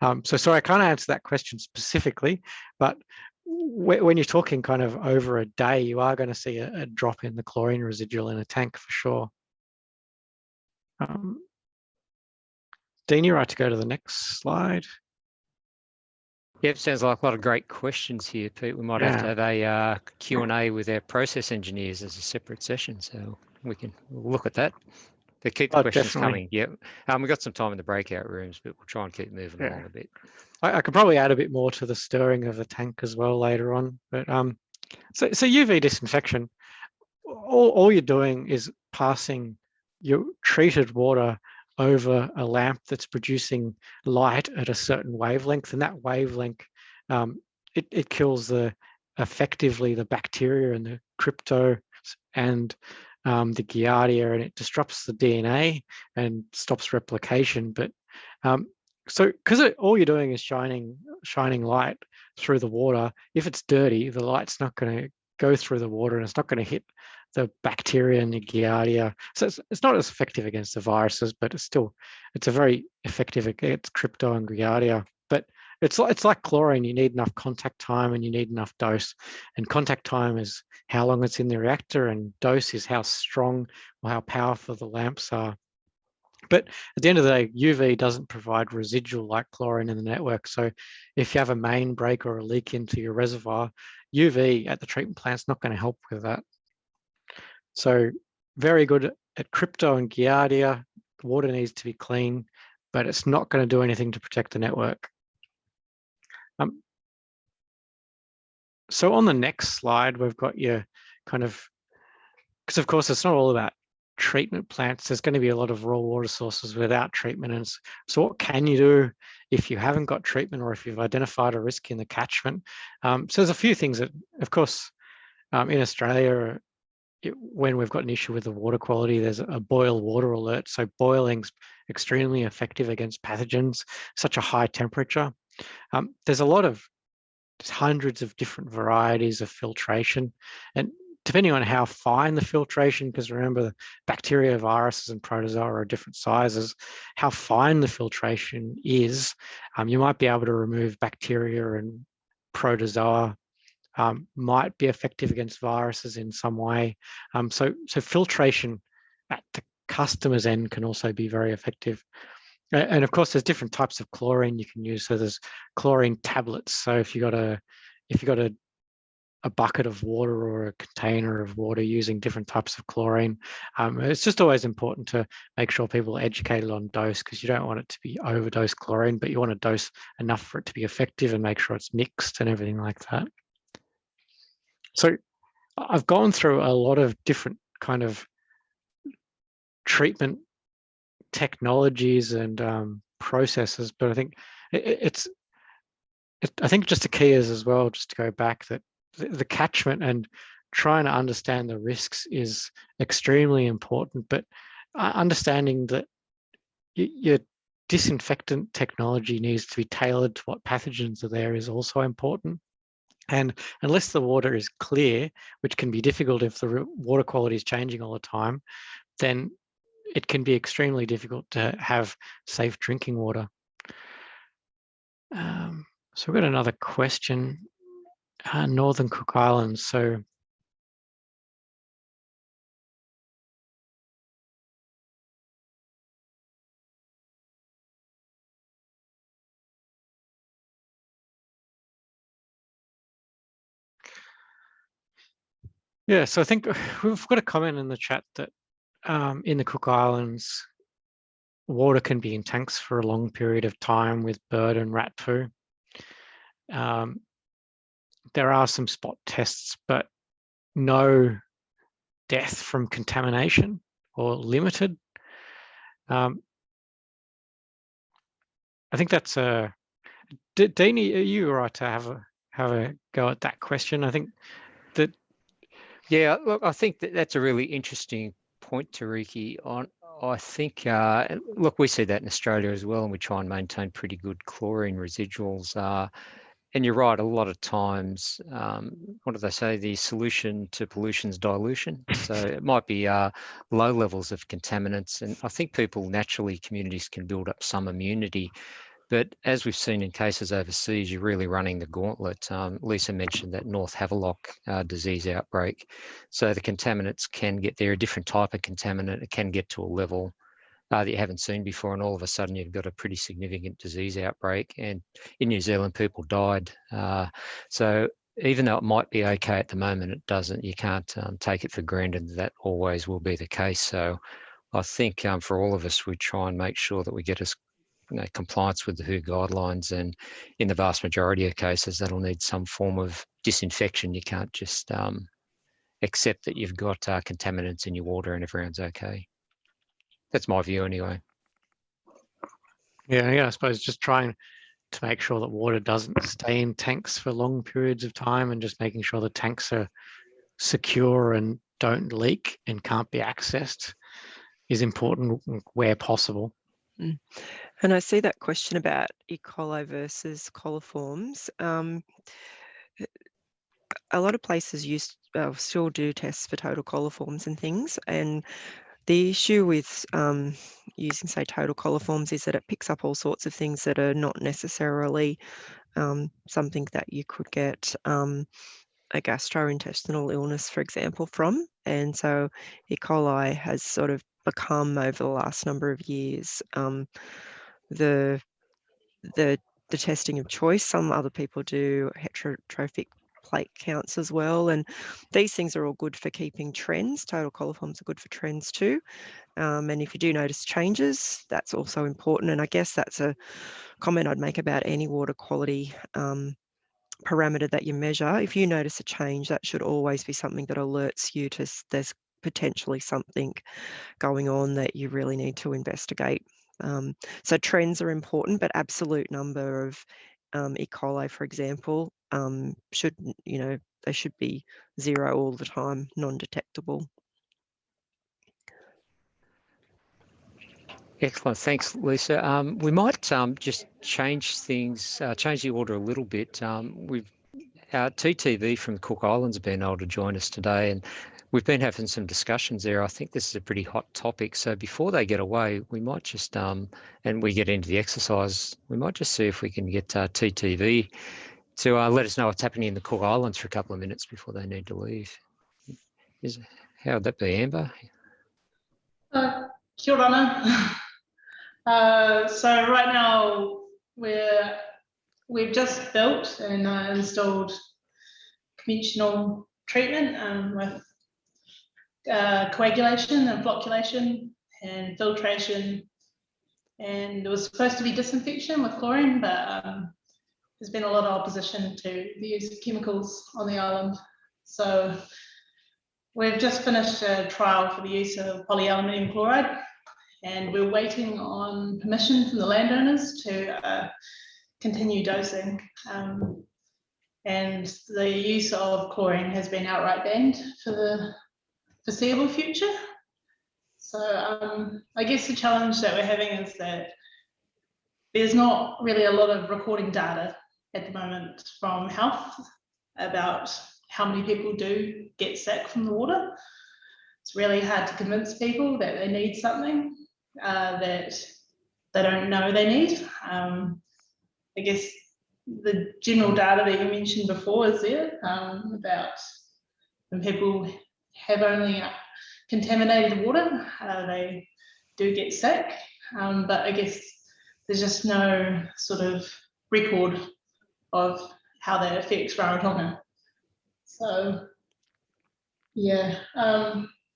So sorry, I can't answer that question specifically, but when you're talking kind of over a day, you are going to see a drop in the chlorine residual in a tank for sure. Dean, you're right to go to the next slide. Yep, sounds like a lot of great questions here, Pete. We might have to have a Q&A with our process engineers as a separate session, so we'll look at that. But keep the questions coming. Yep. We've got some time in the breakout rooms, but we'll try and keep moving along a bit. I could probably add a bit more to the stirring of the tank as well later on. But so UV disinfection, all you're doing is passing your treated water over a lamp that's producing light at a certain wavelength, and that wavelength, it kills effectively the bacteria and the crypto and the Giardia, and it disrupts the DNA and stops replication. But so because all you're doing is shining light through the water, if it's dirty, the light's not going to go through the water and it's not going to hit the bacteria and the Giardia. So it's not as effective against the viruses, but it's a very effective against crypto and Giardia. But it's like chlorine. You need enough contact time and you need enough dose. And contact time is how long it's in the reactor, and dose is how strong or how powerful the lamps are. But at the end of the day, UV doesn't provide residual like chlorine in the network. So if you have a main break or a leak into your reservoir, UV at the treatment plant's not going to help with that. So very good at crypto and Giardia. Water needs to be clean, but it's not going to do anything to protect the network. So on the next slide, we've got your kind of, because of course it's not all about treatment plants. There's going to be a lot of raw water sources without treatment. And so what can you do if you haven't got treatment or if you've identified a risk in the catchment? So there's a few things that, of course, in Australia, when we've got an issue with the water quality, there's a boil water alert. So boiling's extremely effective against pathogens, such a high temperature. There's a lot of hundreds of different varieties of filtration, and depending on how fine the filtration, because remember, bacteria, viruses, and protozoa are different sizes, how fine the filtration is, you might be able to remove bacteria and protozoa, might be effective against viruses in some way. So filtration at the customer's end can also be very effective. And of course, there's different types of chlorine you can use. So there's chlorine tablets. So if you got a bucket of water or a container of water using different types of chlorine, it's just always important to make sure people are educated on dose, because you don't want it to be overdose chlorine, but you want to dose enough for it to be effective and make sure it's mixed and everything like that. So I've gone through a lot of different kind of treatment technologies and processes, but I think I think just the key is as well, just to go back, that the catchment and trying to understand the risks is extremely important, but understanding that your disinfectant technology needs to be tailored to what pathogens are there is also important. And unless the water is clear, which can be difficult if the water quality is changing all the time, then it can be extremely difficult to have safe drinking water. So we've got another question. Northern Cook Islands. So yeah, so I think we've got a comment in the chat that in the Cook Islands, water can be in tanks for a long period of time with bird and rat poo. There are some spot tests, but no death from contamination or limited. I think that's a. Deanie, are you all right to have a go at that question? I think that. Yeah, look, I think that's a really interesting point, Tariki. I think, look, we see that in Australia as well, and we try and maintain pretty good chlorine residuals. And you're right, a lot of times, what do they say? The solution to pollution is dilution. So it might be low levels of contaminants. And I think communities can build up some immunity. But as we've seen in cases overseas, you're really running the gauntlet. Lisa mentioned that North Havelock disease outbreak. So the contaminants can get there, a different type of contaminant. It can get to a level that you haven't seen before, and all of a sudden you've got a pretty significant disease outbreak. And in New Zealand, people died. So even though it might be okay at the moment, it doesn't. You can't take it for granted that always will be the case. So I think for all of us, we try and make sure that we get us compliance with the WHO guidelines, and in the vast majority of cases, that'll need some form of disinfection. You can't just accept that you've got contaminants in your water and everyone's okay. That's my view anyway. Yeah, I suppose just trying to make sure that water doesn't stay in tanks for long periods of time, and just making sure the tanks are secure and don't leak and can't be accessed is important where possible. And I see that question about E. coli versus coliforms. A lot of places still do tests for total coliforms and things, and the issue with using, say, total coliforms is that it picks up all sorts of things that are not necessarily something that you could get a gastrointestinal illness, for example, from. And so E. coli has sort of become, over the last number of years, the testing of choice. Some other people do heterotrophic plate counts as well, and these things are all good for keeping trends. Total coliforms are good for trends too. And if you do notice changes, that's also important. And I guess that's a comment I'd make about any water quality parameter that you measure. If you notice a change, that should always be something that alerts you to there's potentially something going on that you really need to investigate. So trends are important, but absolute number of E. coli, for example, should, they should be 0 all the time, non-detectable. Excellent. Thanks, Lisa. We might just change things, change the order a little bit. Our TTV from the Cook Islands have been able to join us today, and we've been having some discussions there. I think this is a pretty hot topic. So before they get away, we might just, and we get into the exercise, we might just see if we can get TTV to let us know what's happening in the Cook Islands for a couple of minutes before they need to leave. How would that be, Amber? Kia ora. So right now we've just built and installed conventional treatment with coagulation and flocculation and filtration, and it was supposed to be disinfection with chlorine, but there's been a lot of opposition to the use of chemicals on the island. So we've just finished a trial for the use of polyaluminium chloride, and we're waiting on permission from the landowners to continue dosing. And the use of chlorine has been outright banned for the foreseeable future. So I guess the challenge that we're having is that there's not really a lot of recording data at the moment from health about how many people do get sick from the water. It's really hard to convince people that they need something that they don't know they need. I guess the general data that you mentioned before is there about when people have only contaminated water, they do get sick, but I guess there's just no sort of record of how that affects Rarotonga. So yeah,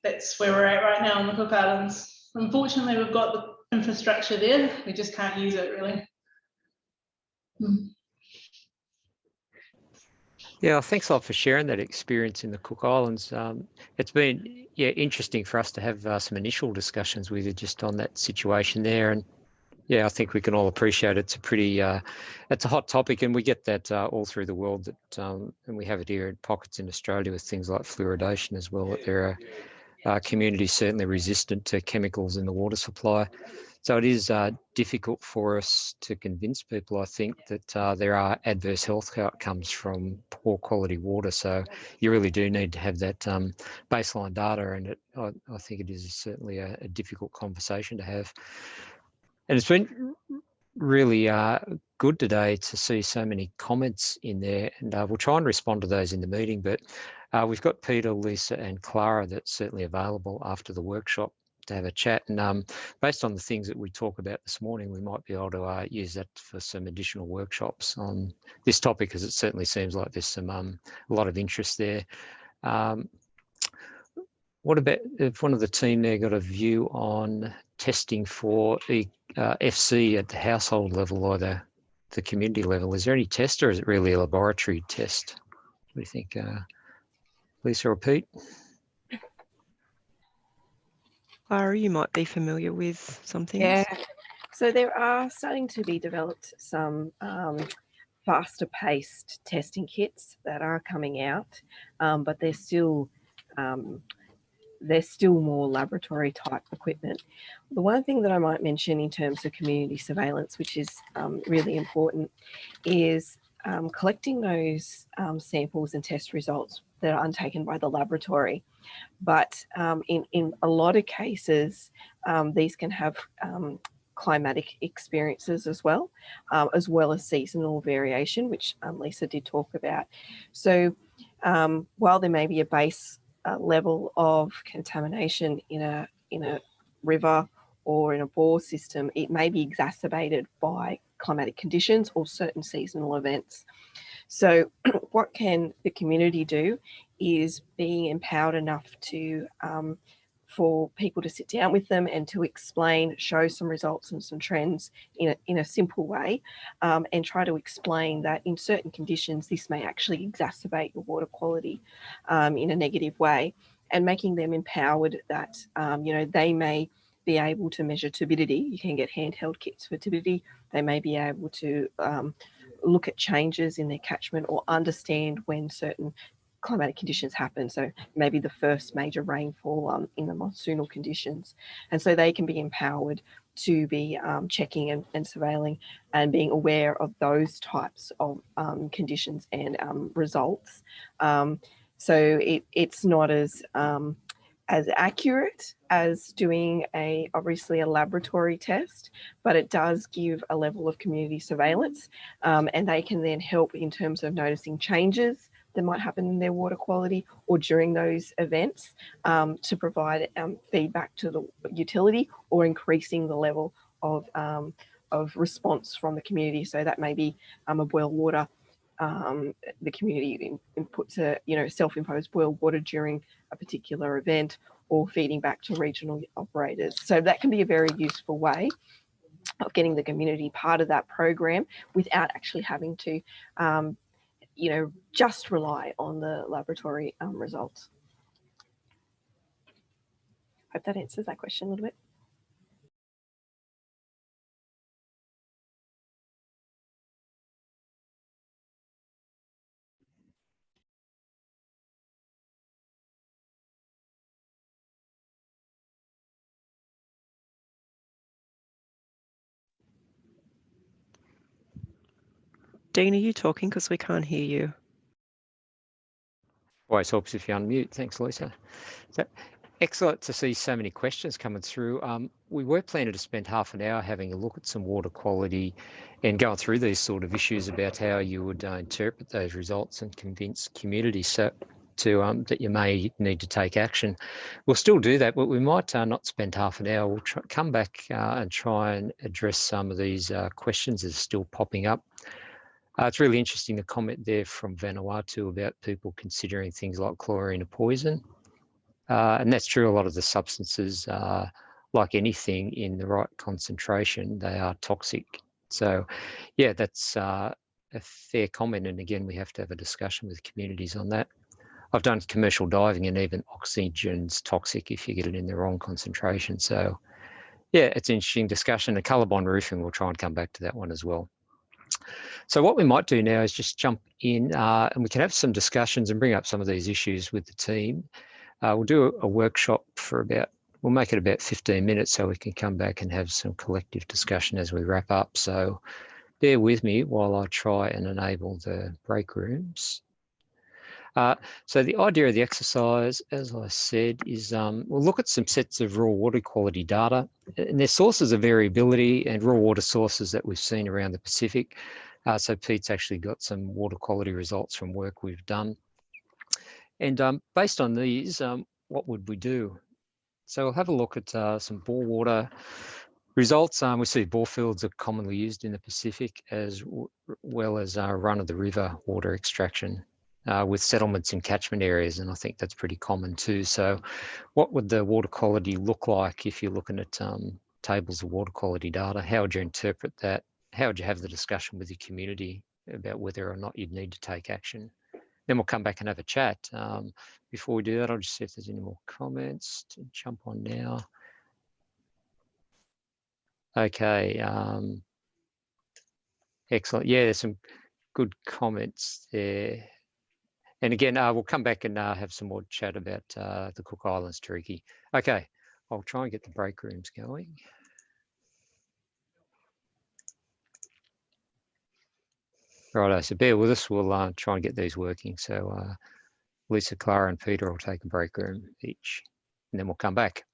that's where we're at right now in the Cook Islands. Unfortunately, we've got the infrastructure there, we just can't use it really. Yeah, thanks a lot for sharing that experience in the Cook Islands. It's been interesting for us to have some initial discussions with you just on that situation there, and yeah, I think we can all appreciate it's a pretty, it's a hot topic, and we get that all through the world. That and we have it here in pockets in Australia with things like fluoridation as well. That there are communities certainly resistant to chemicals in the water supply. So it is difficult for us to convince people, I think, that there are adverse health outcomes from poor quality water. So you really do need to have that baseline data, and I think it is certainly a difficult conversation to have. And it's been really good today to see so many comments in there, and we'll try and respond to those in the meeting. But we've got Peter, Lisa and Clara that's certainly available after the workshop to have a chat, and based on the things that we talk about this morning, we might be able to use that for some additional workshops on this topic, because it certainly seems like there's some a lot of interest there. What about if one of the team there got a view on testing for FC at the household level or the community level? Is there any test, or is it really a laboratory test? What do you think, Lisa or Pete? Clara, you might be familiar with something. Yeah. So there are starting to be developed some faster paced testing kits that are coming out, but they're still more laboratory type equipment. The one thing that I might mention in terms of community surveillance, which is really important, is collecting those samples and test results that are undertaken by the laboratory. But in a lot of cases, these can have climatic experiences as well as seasonal variation, which Lisa did talk about. So while there may be a base level of contamination in a river or in a bore system, it may be exacerbated by climatic conditions or certain seasonal events. So what can the community do is being empowered enough to for people to sit down with them and to explain, show some results and some trends in a simple way, and try to explain that in certain conditions this may actually exacerbate your water quality in a negative way, and making them empowered that they may be able to measure turbidity. You can get handheld kits for turbidity. They may be able to look at changes in their catchment or understand when certain climatic conditions happen. So maybe the first major rainfall in the monsoonal conditions. And so they can be empowered to be checking and surveilling and being aware of those types of conditions and results. So it's not as accurate as doing obviously a laboratory test, but it does give a level of community surveillance, and they can then help in terms of noticing changes that might happen in their water quality or during those events, to provide feedback to the utility or increasing the level of response from the community. So that may be a boil water. The community puts a self-imposed boil water during a particular event, or feeding back to regional operators. So that can be a very useful way of getting the community part of that program without actually having to just rely on the laboratory results. Hope that answers that question a little bit. Dean, are you talking? Because we can't hear you. Always helps if you unmute. Thanks, Lisa. So, excellent to see so many questions coming through. We were planning to spend half an hour having a look at some water quality and going through these sort of issues about how you would interpret those results and convince communities that you may need to take action. We'll still do that, but we might not spend half an hour. We'll come back and try and address some of these questions that are still popping up. It's really interesting, the comment there from Vanuatu about people considering things like chlorine a poison. And that's true. A lot of the substances, like anything in the right concentration, they are toxic. So yeah, that's a fair comment. And again, we have to have a discussion with communities on that. I've done commercial diving, and even oxygen's toxic if you get it in the wrong concentration. So yeah, it's an interesting discussion. The ColourBond roofing, we'll try and come back to that one as well. So what we might do now is just jump in and we can have some discussions and bring up some of these issues with the team. We'll do a workshop for we'll make it about 15 minutes so we can come back and have some collective discussion as we wrap up. So bear with me while I try and enable the break rooms. So the idea of the exercise, as I said, is we'll look at some sets of raw water quality data, and their sources of variability and raw water sources that we've seen around the Pacific. So Pete's actually got some water quality results from work we've done. And based on these, what would we do? So we'll have a look at some bore water results. We see bore fields are commonly used in the Pacific, as well as run-of-the-river water extraction with settlements in catchment areas, and I think that's pretty common too. So what would the water quality look like if you're looking at tables of water quality data? How would you interpret that? How would you have the discussion with your community about whether or not you'd need to take action? Then we'll come back and have a chat. Before we do that, I'll just see if there's any more comments to jump on now. Okay. Excellent. Yeah, there's some good comments there. And again, we'll come back and have some more chat about the Cook Islands Tariki. Okay, I'll try and get the break rooms going. Righto, so bear with us. We'll try and get these working. So Lisa, Clara and Peter will take a break room each, and then we'll come back.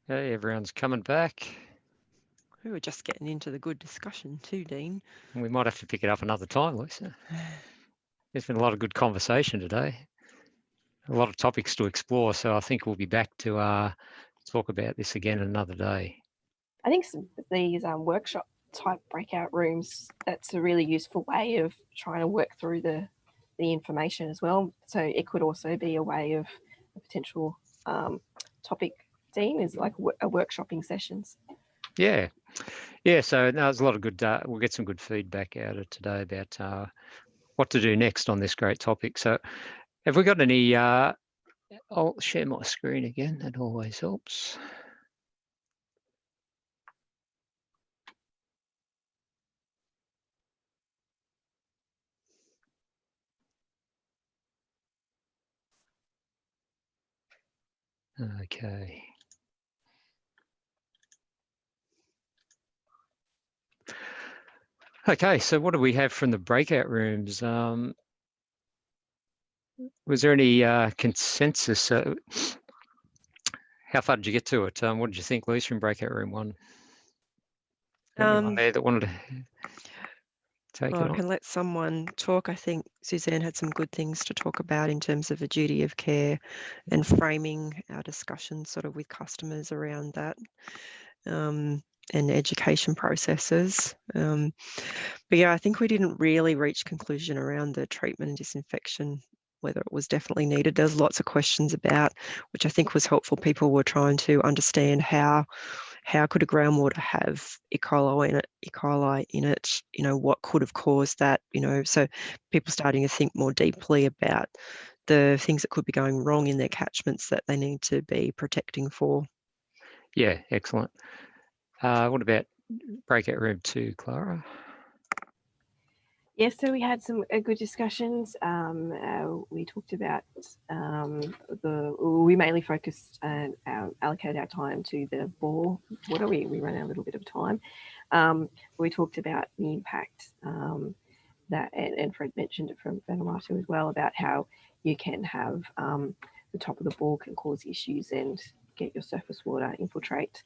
Hey, everyone's coming back. We were just getting into the good discussion too, Dean. We might have to pick it up another time, Lisa. There's been a lot of good conversation today. A lot of topics to explore, so I think we'll be back to talk about this again another day. I think these workshop type breakout rooms, that's a really useful way of trying to work through the information as well. So it could also be a way of a potential topic, Dean, is like a workshopping sessions. Yeah. So there's a lot of good, we'll get some good feedback out of today about what to do next on this great topic. So have we got any, I'll share my screen again, that always helps. Okay. Okay, so what do we have from the breakout rooms? Was there any consensus? How far did you get to it? What did you think, Lisa, from breakout room 1? Anyone there that wanted to take it I on? can let someone talk. I think Suzanne had some good things to talk about in terms of a duty of care and framing our discussion sort of with customers around that. And education processes. But yeah, I think we didn't really reach conclusion around the treatment and disinfection, whether it was definitely needed. There's lots of questions about, which I think was helpful. People were trying to understand how could a groundwater have E. coli in it, you know, what could have caused that, you know, so people starting to think more deeply about the things that could be going wrong in their catchments that they need to be protecting for. Yeah, excellent. What about breakout room 2, Clara? Yes, so we had some good discussions. We talked about we mainly focused and allocated our time to the bore water. We ran out a little bit of time. We talked about the impact that, and Fred mentioned it from Vanuatu as well, about how you can have the top of the bore can cause issues and get your surface water infiltrate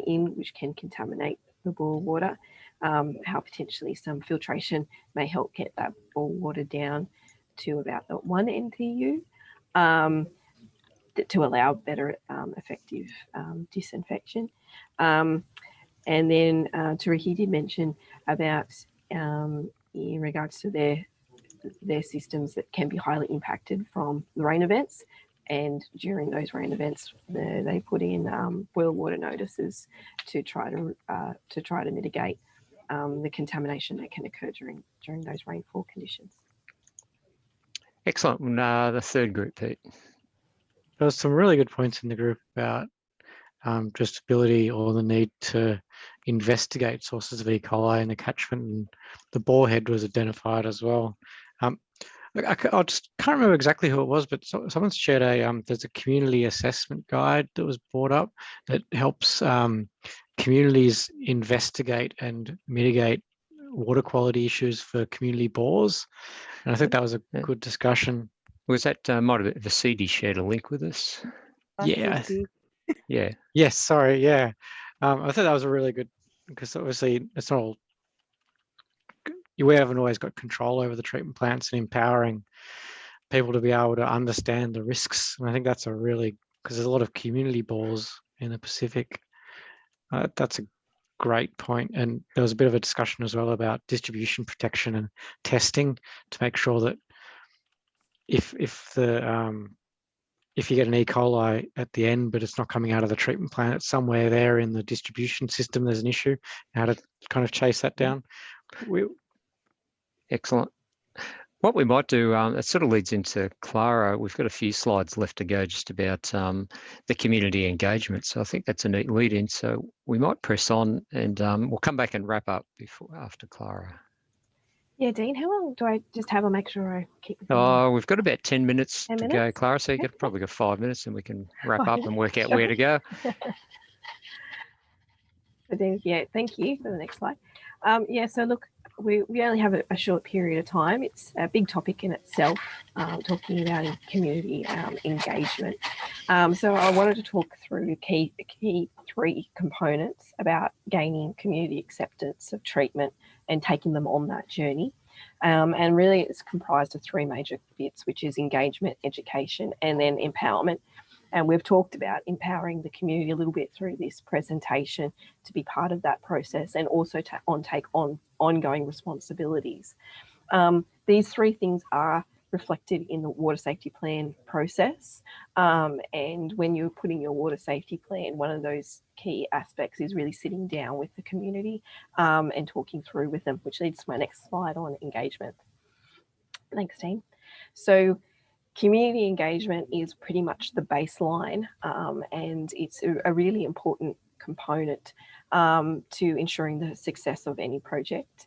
in, which can contaminate the bore water. How potentially some filtration may help get that bore water down to about the 1 NTU to allow better effective disinfection. And then Tariki did mention about in regards to their systems that can be highly impacted from the rain events. And during those rain events, they put in boil water notices to try to mitigate the contamination that can occur during those rainfall conditions. Excellent. The third group, Pete. There was some really good points in the group about just ability or the need to investigate sources of E. coli in the catchment, and the borehead was identified as well. I just can't remember exactly who it was, but someone's shared there's a community assessment guide that was brought up that helps communities investigate and mitigate water quality issues for community bores. And I think that was a good discussion. Was that, might have Vasidi shared a link with us? Yeah. Yeah. Yes, sorry, yeah. I thought that was a really good, because obviously it's not all, we haven't always got control over the treatment plants, and empowering people to be able to understand the risks. And I think that's a really, because there's a lot of community bores in the Pacific. That's a great point. And there was a bit of a discussion as well about distribution protection and testing to make sure that if you get an E. coli at the end, but it's not coming out of the treatment plant, it's somewhere there in the distribution system, there's an issue, how to kind of chase that down. Excellent. What we might do, it sort of leads into Clara. We've got a few slides left to go just about the community engagement. So I think that's a neat lead in. So we might press on, and we'll come back and wrap up after Clara. Yeah, Dean, how long do I just have? I'll make sure I keep. We've got about 10 minutes 10 to minutes? go, Clara. So you've probably got 5 minutes, and we can wrap up and work out where to go. So Dean, yeah, thank you for the next slide. Yeah, so look, we only have a short period of time. It's a big topic in itself, talking about community engagement. So I wanted to talk through key 3 components about gaining community acceptance of treatment and taking them on that journey. And really it's comprised of 3 major bits, which is engagement, education, and then empowerment. And we've talked about empowering the community a little bit through this presentation to be part of that process and also to take on ongoing responsibilities. These 3 things are reflected in the water safety plan process. And when you're putting your water safety plan, one of those key aspects is really sitting down with the community and talking through with them, which leads to my next slide on engagement. Thanks, team. So community engagement is pretty much the baseline, and it's a really important component to ensuring the success of any project.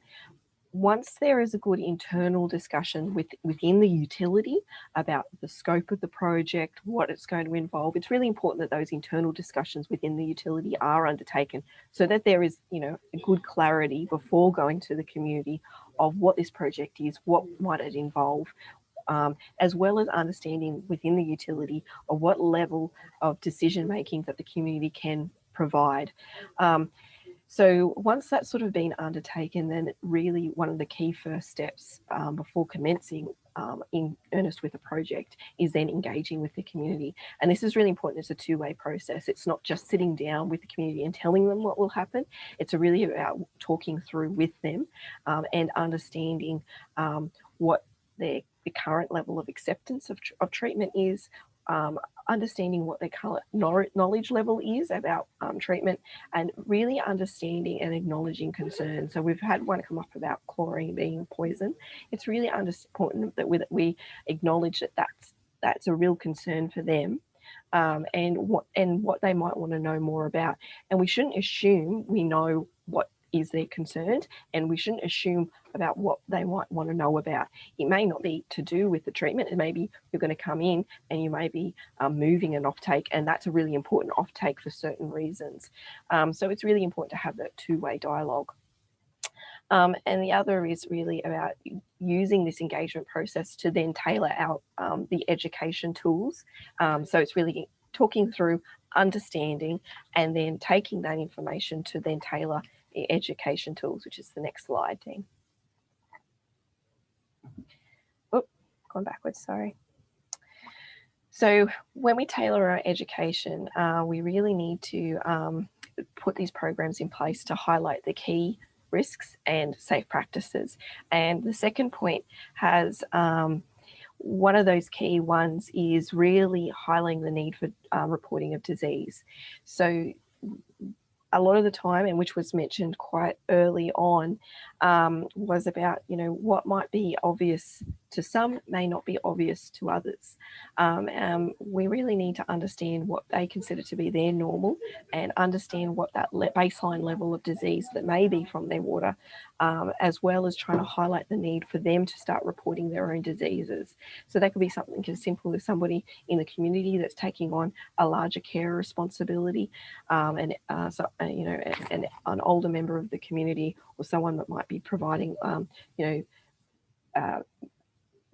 Once there is a good internal discussion within the utility about the scope of the project, what it's going to involve, it's really important that those internal discussions within the utility are undertaken so that there is, a good clarity before going to the community of what this project is, what might it involve, as well as understanding within the utility of what level of decision making that the community can provide. So once that's sort of been undertaken, then really one of the key first steps before commencing in earnest with a project is then engaging with the community. And this is really important. It's a 2-way process. It's not just sitting down with the community and telling them what will happen. It's really about talking through with them and understanding what the current level of acceptance of treatment is, understanding what their current knowledge level is about treatment, and really understanding and acknowledging concerns. So we've had one come up about chlorine being a poison. It's really important that we acknowledge that that's a real concern for them, and what they might want to know more about. And we shouldn't assume we know what is their concern, and we shouldn't assume about what they might want to know about. It may not be to do with the treatment. It may be you're going to come in and you may be moving an offtake, and that's a really important offtake for certain reasons. So it's really important to have that 2-way dialogue. And the other is really about using this engagement process to then tailor out the education tools. So it's really talking through, understanding, and then taking that information to then tailor the education tools, which is the next slide, Dean. Oh, going backwards, sorry. So when we tailor our education, we really need to put these programs in place to highlight the key risks and safe practices. And the second point has one of those key ones is really highlighting the need for reporting of disease. So a lot of the time, and which was mentioned quite early on, was about, what might be obvious to some may not be obvious to others. We really need to understand what they consider to be their normal and understand what that baseline level of disease that may be from their water, as well as trying to highlight the need for them to start reporting their own diseases. So that could be something as simple as somebody in the community that's taking on a larger care responsibility, and an older member of the community, or someone that might be providing,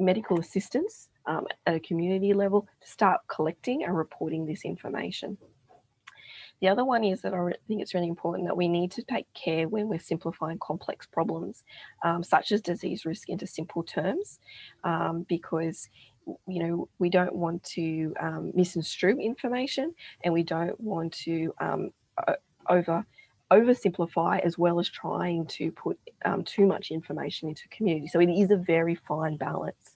medical assistance at a community level, to start collecting and reporting this information. The other one is that I think it's really important that we need to take care when we're simplifying complex problems, such as disease risk, into simple terms, because we don't want to misconstrue information, and we don't want to oversimplify, as well as trying to put too much information into community. So it is a very fine balance.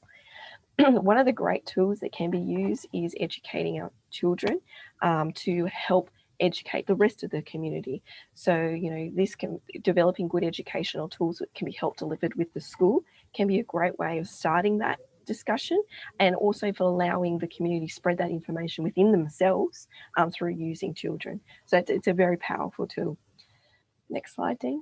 One of the great tools that can be used is educating our children to help educate the rest of the community. So, developing good educational tools that can be helped delivered with the school can be a great way of starting that discussion, and also for allowing the community to spread that information within themselves through using children. So it's a very powerful tool. Next slide, Dean.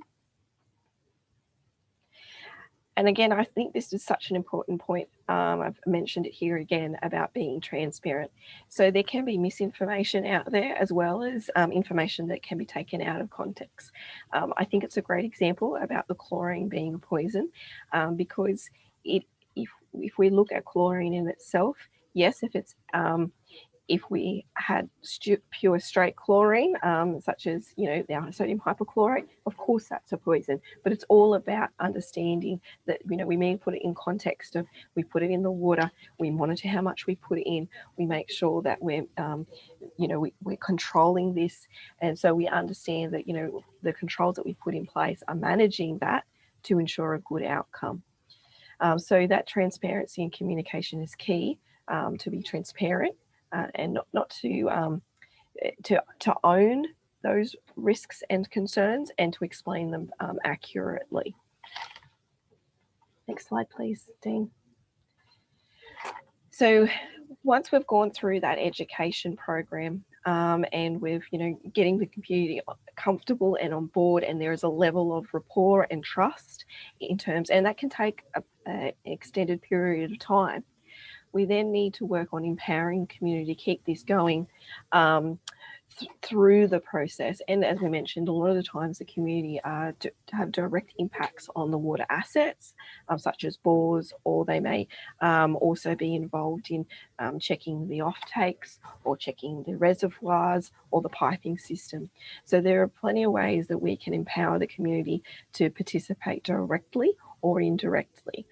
And again, I think this is such an important point I've mentioned it here again about being transparent. So there can be misinformation out there as well as information that can be taken out of context. I think it's a great example about the chlorine being a poison because if we look at chlorine in itself, yes, if we had pure straight chlorine, such as, you know, the sodium hypochlorite, of course that's a poison, but it's all about understanding that, you know, we may put it in context of, we put it in the water, we monitor how much we put in, we make sure that we're, you know, we're controlling this. And so we understand that, you know, the controls that we put in place are managing that to ensure a good outcome. So that transparency and communication is key, to be transparent. And not to own those risks and concerns and to explain them accurately. Next slide, please, Dean. So once we've gone through that education program and we've, you know, getting the community comfortable and on board, and there is a level of rapport and trust in terms, and that can take an extended period of time. We then need to work on empowering the community to keep this going through the process. And as we mentioned, a lot of the times the community have direct impacts on the water assets, such as bores, or they may also be involved in checking the offtakes or checking the reservoirs or the piping system. So there are plenty of ways that we can empower the community to participate directly or indirectly.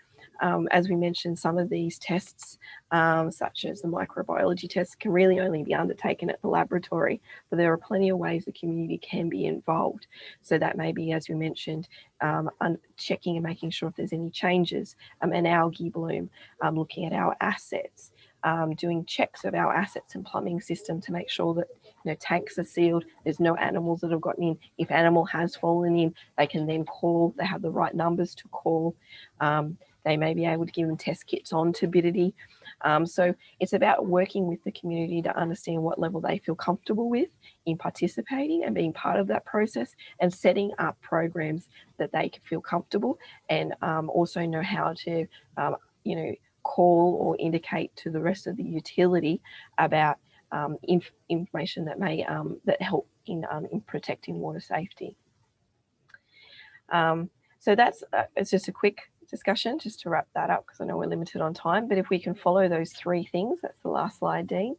As we mentioned, some of these tests, such as the microbiology tests, can really only be undertaken at the laboratory, but there are plenty of ways the community can be involved. So that may be, as we mentioned, checking and making sure if there's any changes, an algae bloom, looking at our assets, doing checks of our assets and plumbing system to make sure that, you know, tanks are sealed, there's no animals that have gotten in. If animal has fallen in, they can then call, they have the right numbers to call. They may be able to give them test kits on turbidity. So it's about working with the community to understand what level they feel comfortable with in participating and being part of that process, and setting up programs that they can feel comfortable and also know how to, you know, call or indicate to the rest of the utility about information that may that help in protecting water safety. So that's it's just a quick discussion just to wrap that up, because I know we're limited on time, but if we can follow those three things, that's the last slide, Dean,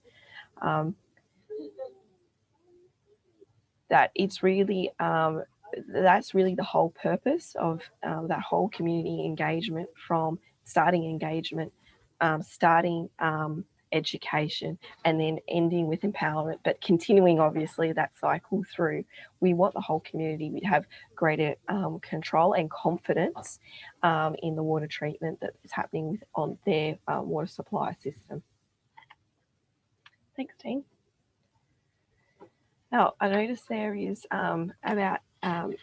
that it's really that's really the whole purpose of that whole community engagement, from starting engagement, starting education, and then ending with empowerment, but continuing obviously that cycle through. We want the whole community to have greater control and confidence in the water treatment that is happening on their water supply system. Thanks, Dean. Now, I noticed there is about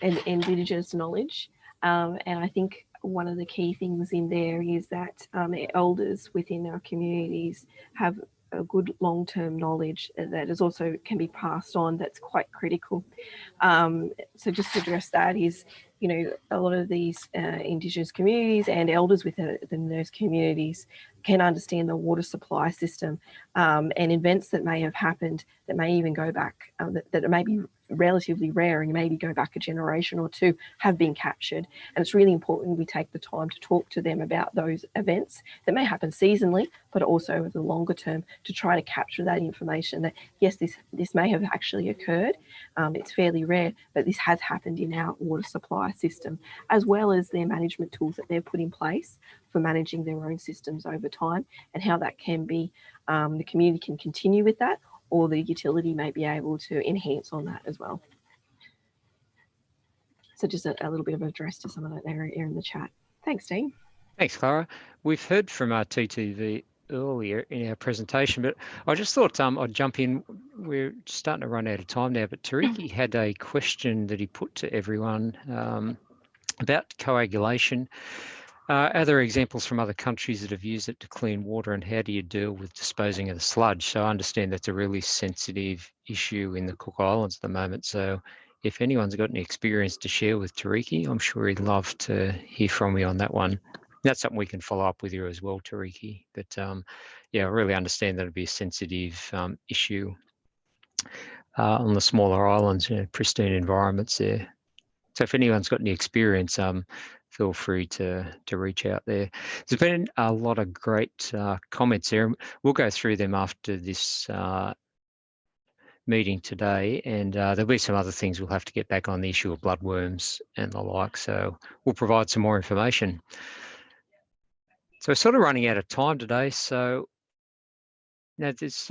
Indigenous knowledge, and I think one of the key things in there is that elders within our communities have a good long-term knowledge that is also can be passed on, that's quite critical. So just to address that is, you know, a lot of these Indigenous communities and elders within those communities can understand the water supply system and events that may have happened that may even go back, that may be relatively rare and maybe go back a generation or two, have been captured. And it's really important we take the time to talk to them about those events that may happen seasonally, but also over the longer term, to try to capture that information that, yes, this may have actually occurred. It's fairly rare, but this has happened in our water supply system, as well as their management tools that they've put in place for managing their own systems over time, and how that can be, the community can continue with that, or the utility may be able to enhance on that as well. So just a little bit of address to some of that area in the chat. Thanks, Dean. Thanks, Clara. We've heard from our TTV earlier in our presentation, but I just thought I'd jump in. We're starting to run out of time now, but Tariki had a question that he put to everyone about coagulation. Are there examples from other countries that have used it to clean water, and how do you deal with disposing of the sludge? So I understand that's a really sensitive issue in the Cook Islands at the moment. So if anyone's got any experience to share with Tariki, I'm sure he'd love to hear from you on that one. That's something we can follow up with you as well, Tariki. But yeah, I really understand that it'd be a sensitive issue on the smaller islands, pristine environments there. So if anyone's got any experience, feel free to reach out there. There's been a lot of great comments there. We'll go through them after this meeting today, and there'll be some other things we'll have to get back on the issue of bloodworms and the like. So we'll provide some more information. So we're sort of running out of time today. So now there's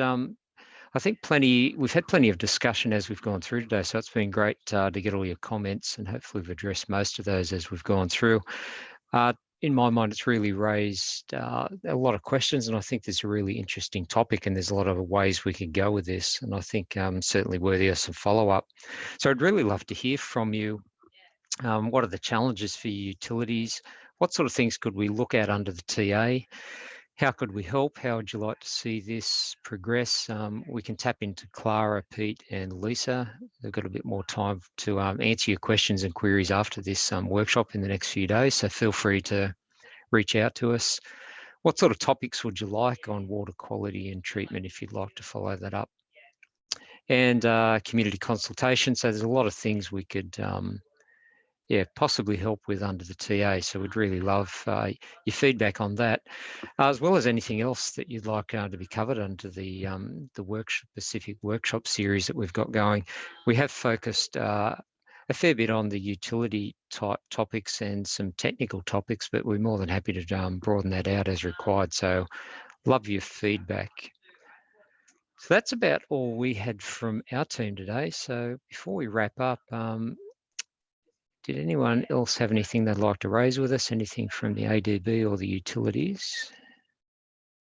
I think we've had plenty of discussion as we've gone through today, so it's been great to get all your comments, and hopefully we've addressed most of those as we've gone through. In my mind, it's really raised a lot of questions, and I think there's a really interesting topic, and there's a lot of ways we could go with this, and I think certainly worthy of some follow-up. So I'd really love to hear from you. What are the challenges for your utilities? What sort of things could we look at under the TA? How could we help? How would you like to see this progress? We can tap into Clara, Pete and Lisa. They've got a bit more time to answer your questions and queries after this workshop in the next few days. So feel free to reach out to us. What sort of topics would you like on water quality and treatment if you'd like to follow that up? And community consultation. So there's a lot of things we could possibly help with under the TA. So we'd really love your feedback on that, as well as anything else that you'd like to be covered under the specific workshop series that we've got going. We have focused a fair bit on the utility type topics and some technical topics, but we're more than happy to broaden that out as required. So love your feedback. So that's about all we had from our team today. So before we wrap up, did anyone else have anything they'd like to raise with us? Anything from the ADB or the utilities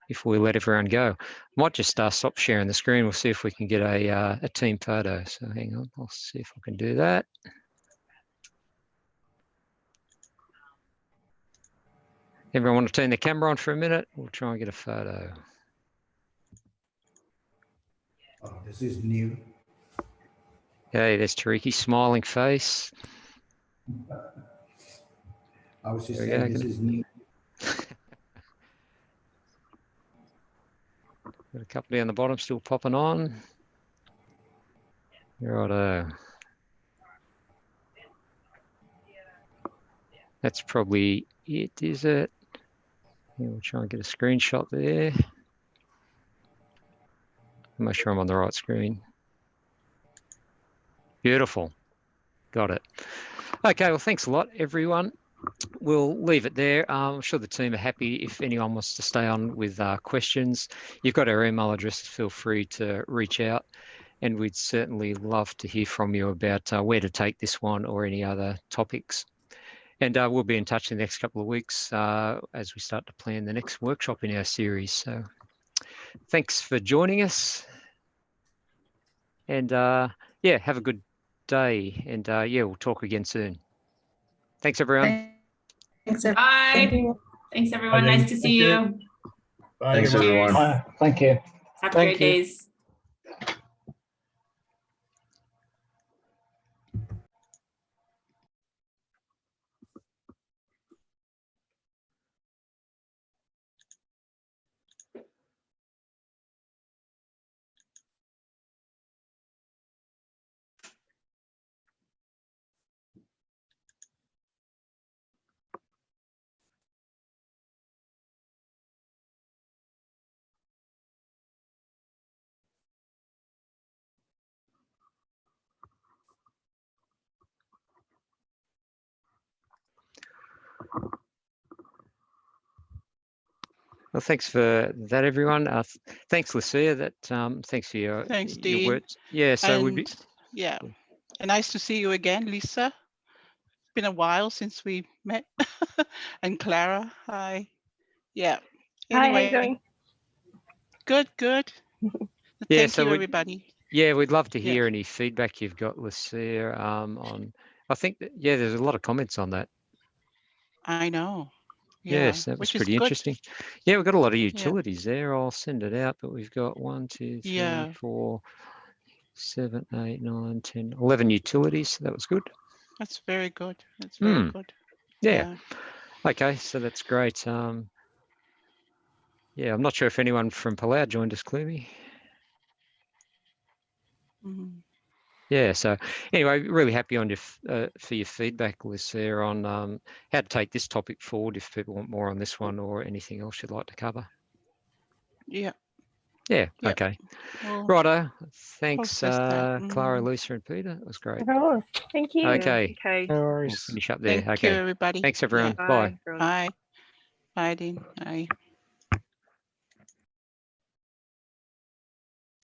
before we let everyone go? I might just stop sharing the screen. We'll see if we can get a team photo. So hang on, I'll see if I can do that. Everyone want to turn the camera on for a minute? We'll try and get a photo. Oh, this is new. Okay, there's Tariki's smiling face. I was just saying this is new. Got a couple down the bottom still popping on. Righto. That's probably it, is it? Yeah, we'll try and get a screenshot there. Make sure I'm on the right screen. Beautiful. Got it. Okay, well, thanks a lot, everyone. We'll leave it there. I'm sure the team are happy if anyone wants to stay on with questions. You've got our email address. Feel free to reach out, and we'd certainly love to hear from you about where to take this one or any other topics. And we'll be in touch in the next couple of weeks as we start to plan the next workshop in our series. So thanks for joining us. And yeah, have a good day. And yeah, we'll talk again soon. Thanks, everyone. Thanks, bye. Thanks, everyone. Bye, nice to see you. Bye, Thanks, everyone. Cheers. Thank you. Have Thank great you. days. Well, thanks for that, everyone. Thanks, Lucia. Thanks for your Dean. words. Yeah, so we'd be. And yeah, and nice to see you again, Lisa. It's been a while since we met. And Clara, hi. Yeah. Hi, how you Anyway, doing? good, good. Yeah, Thank so you, we- everybody. Yeah, we'd love to hear Yeah. any feedback you've got, Lucia, on. I think that, yeah, there's a lot of comments on that. I know. Yeah, Yes, that was which is pretty good. interesting. Yeah, we've got a lot of utilities there. I'll send it out, but we've got 1, 2, 3, Yeah. 4, 7, 8, 9, 10, 11 utilities. So that was good. That's very good. That's very good. Yeah. Okay, so that's great. Yeah, I'm not sure if anyone from Palau joined us, Clumy. Mhm. Yeah, so anyway, really happy on your for your feedback, Liz, there on how to take this topic forward if people want more on this one or anything else you'd like to cover. Yeah. Yeah, Yep. okay. Well, Righto. Thanks, process that. Clara, Mhm. Lisa and Peter. It was great. Oh, thank you. Okay, Okay. No we'll worries. finish up there. Thank you, Okay. everybody. Thanks, everyone. Yeah. Bye. Bye. Bye. Bye, Dean. Bye.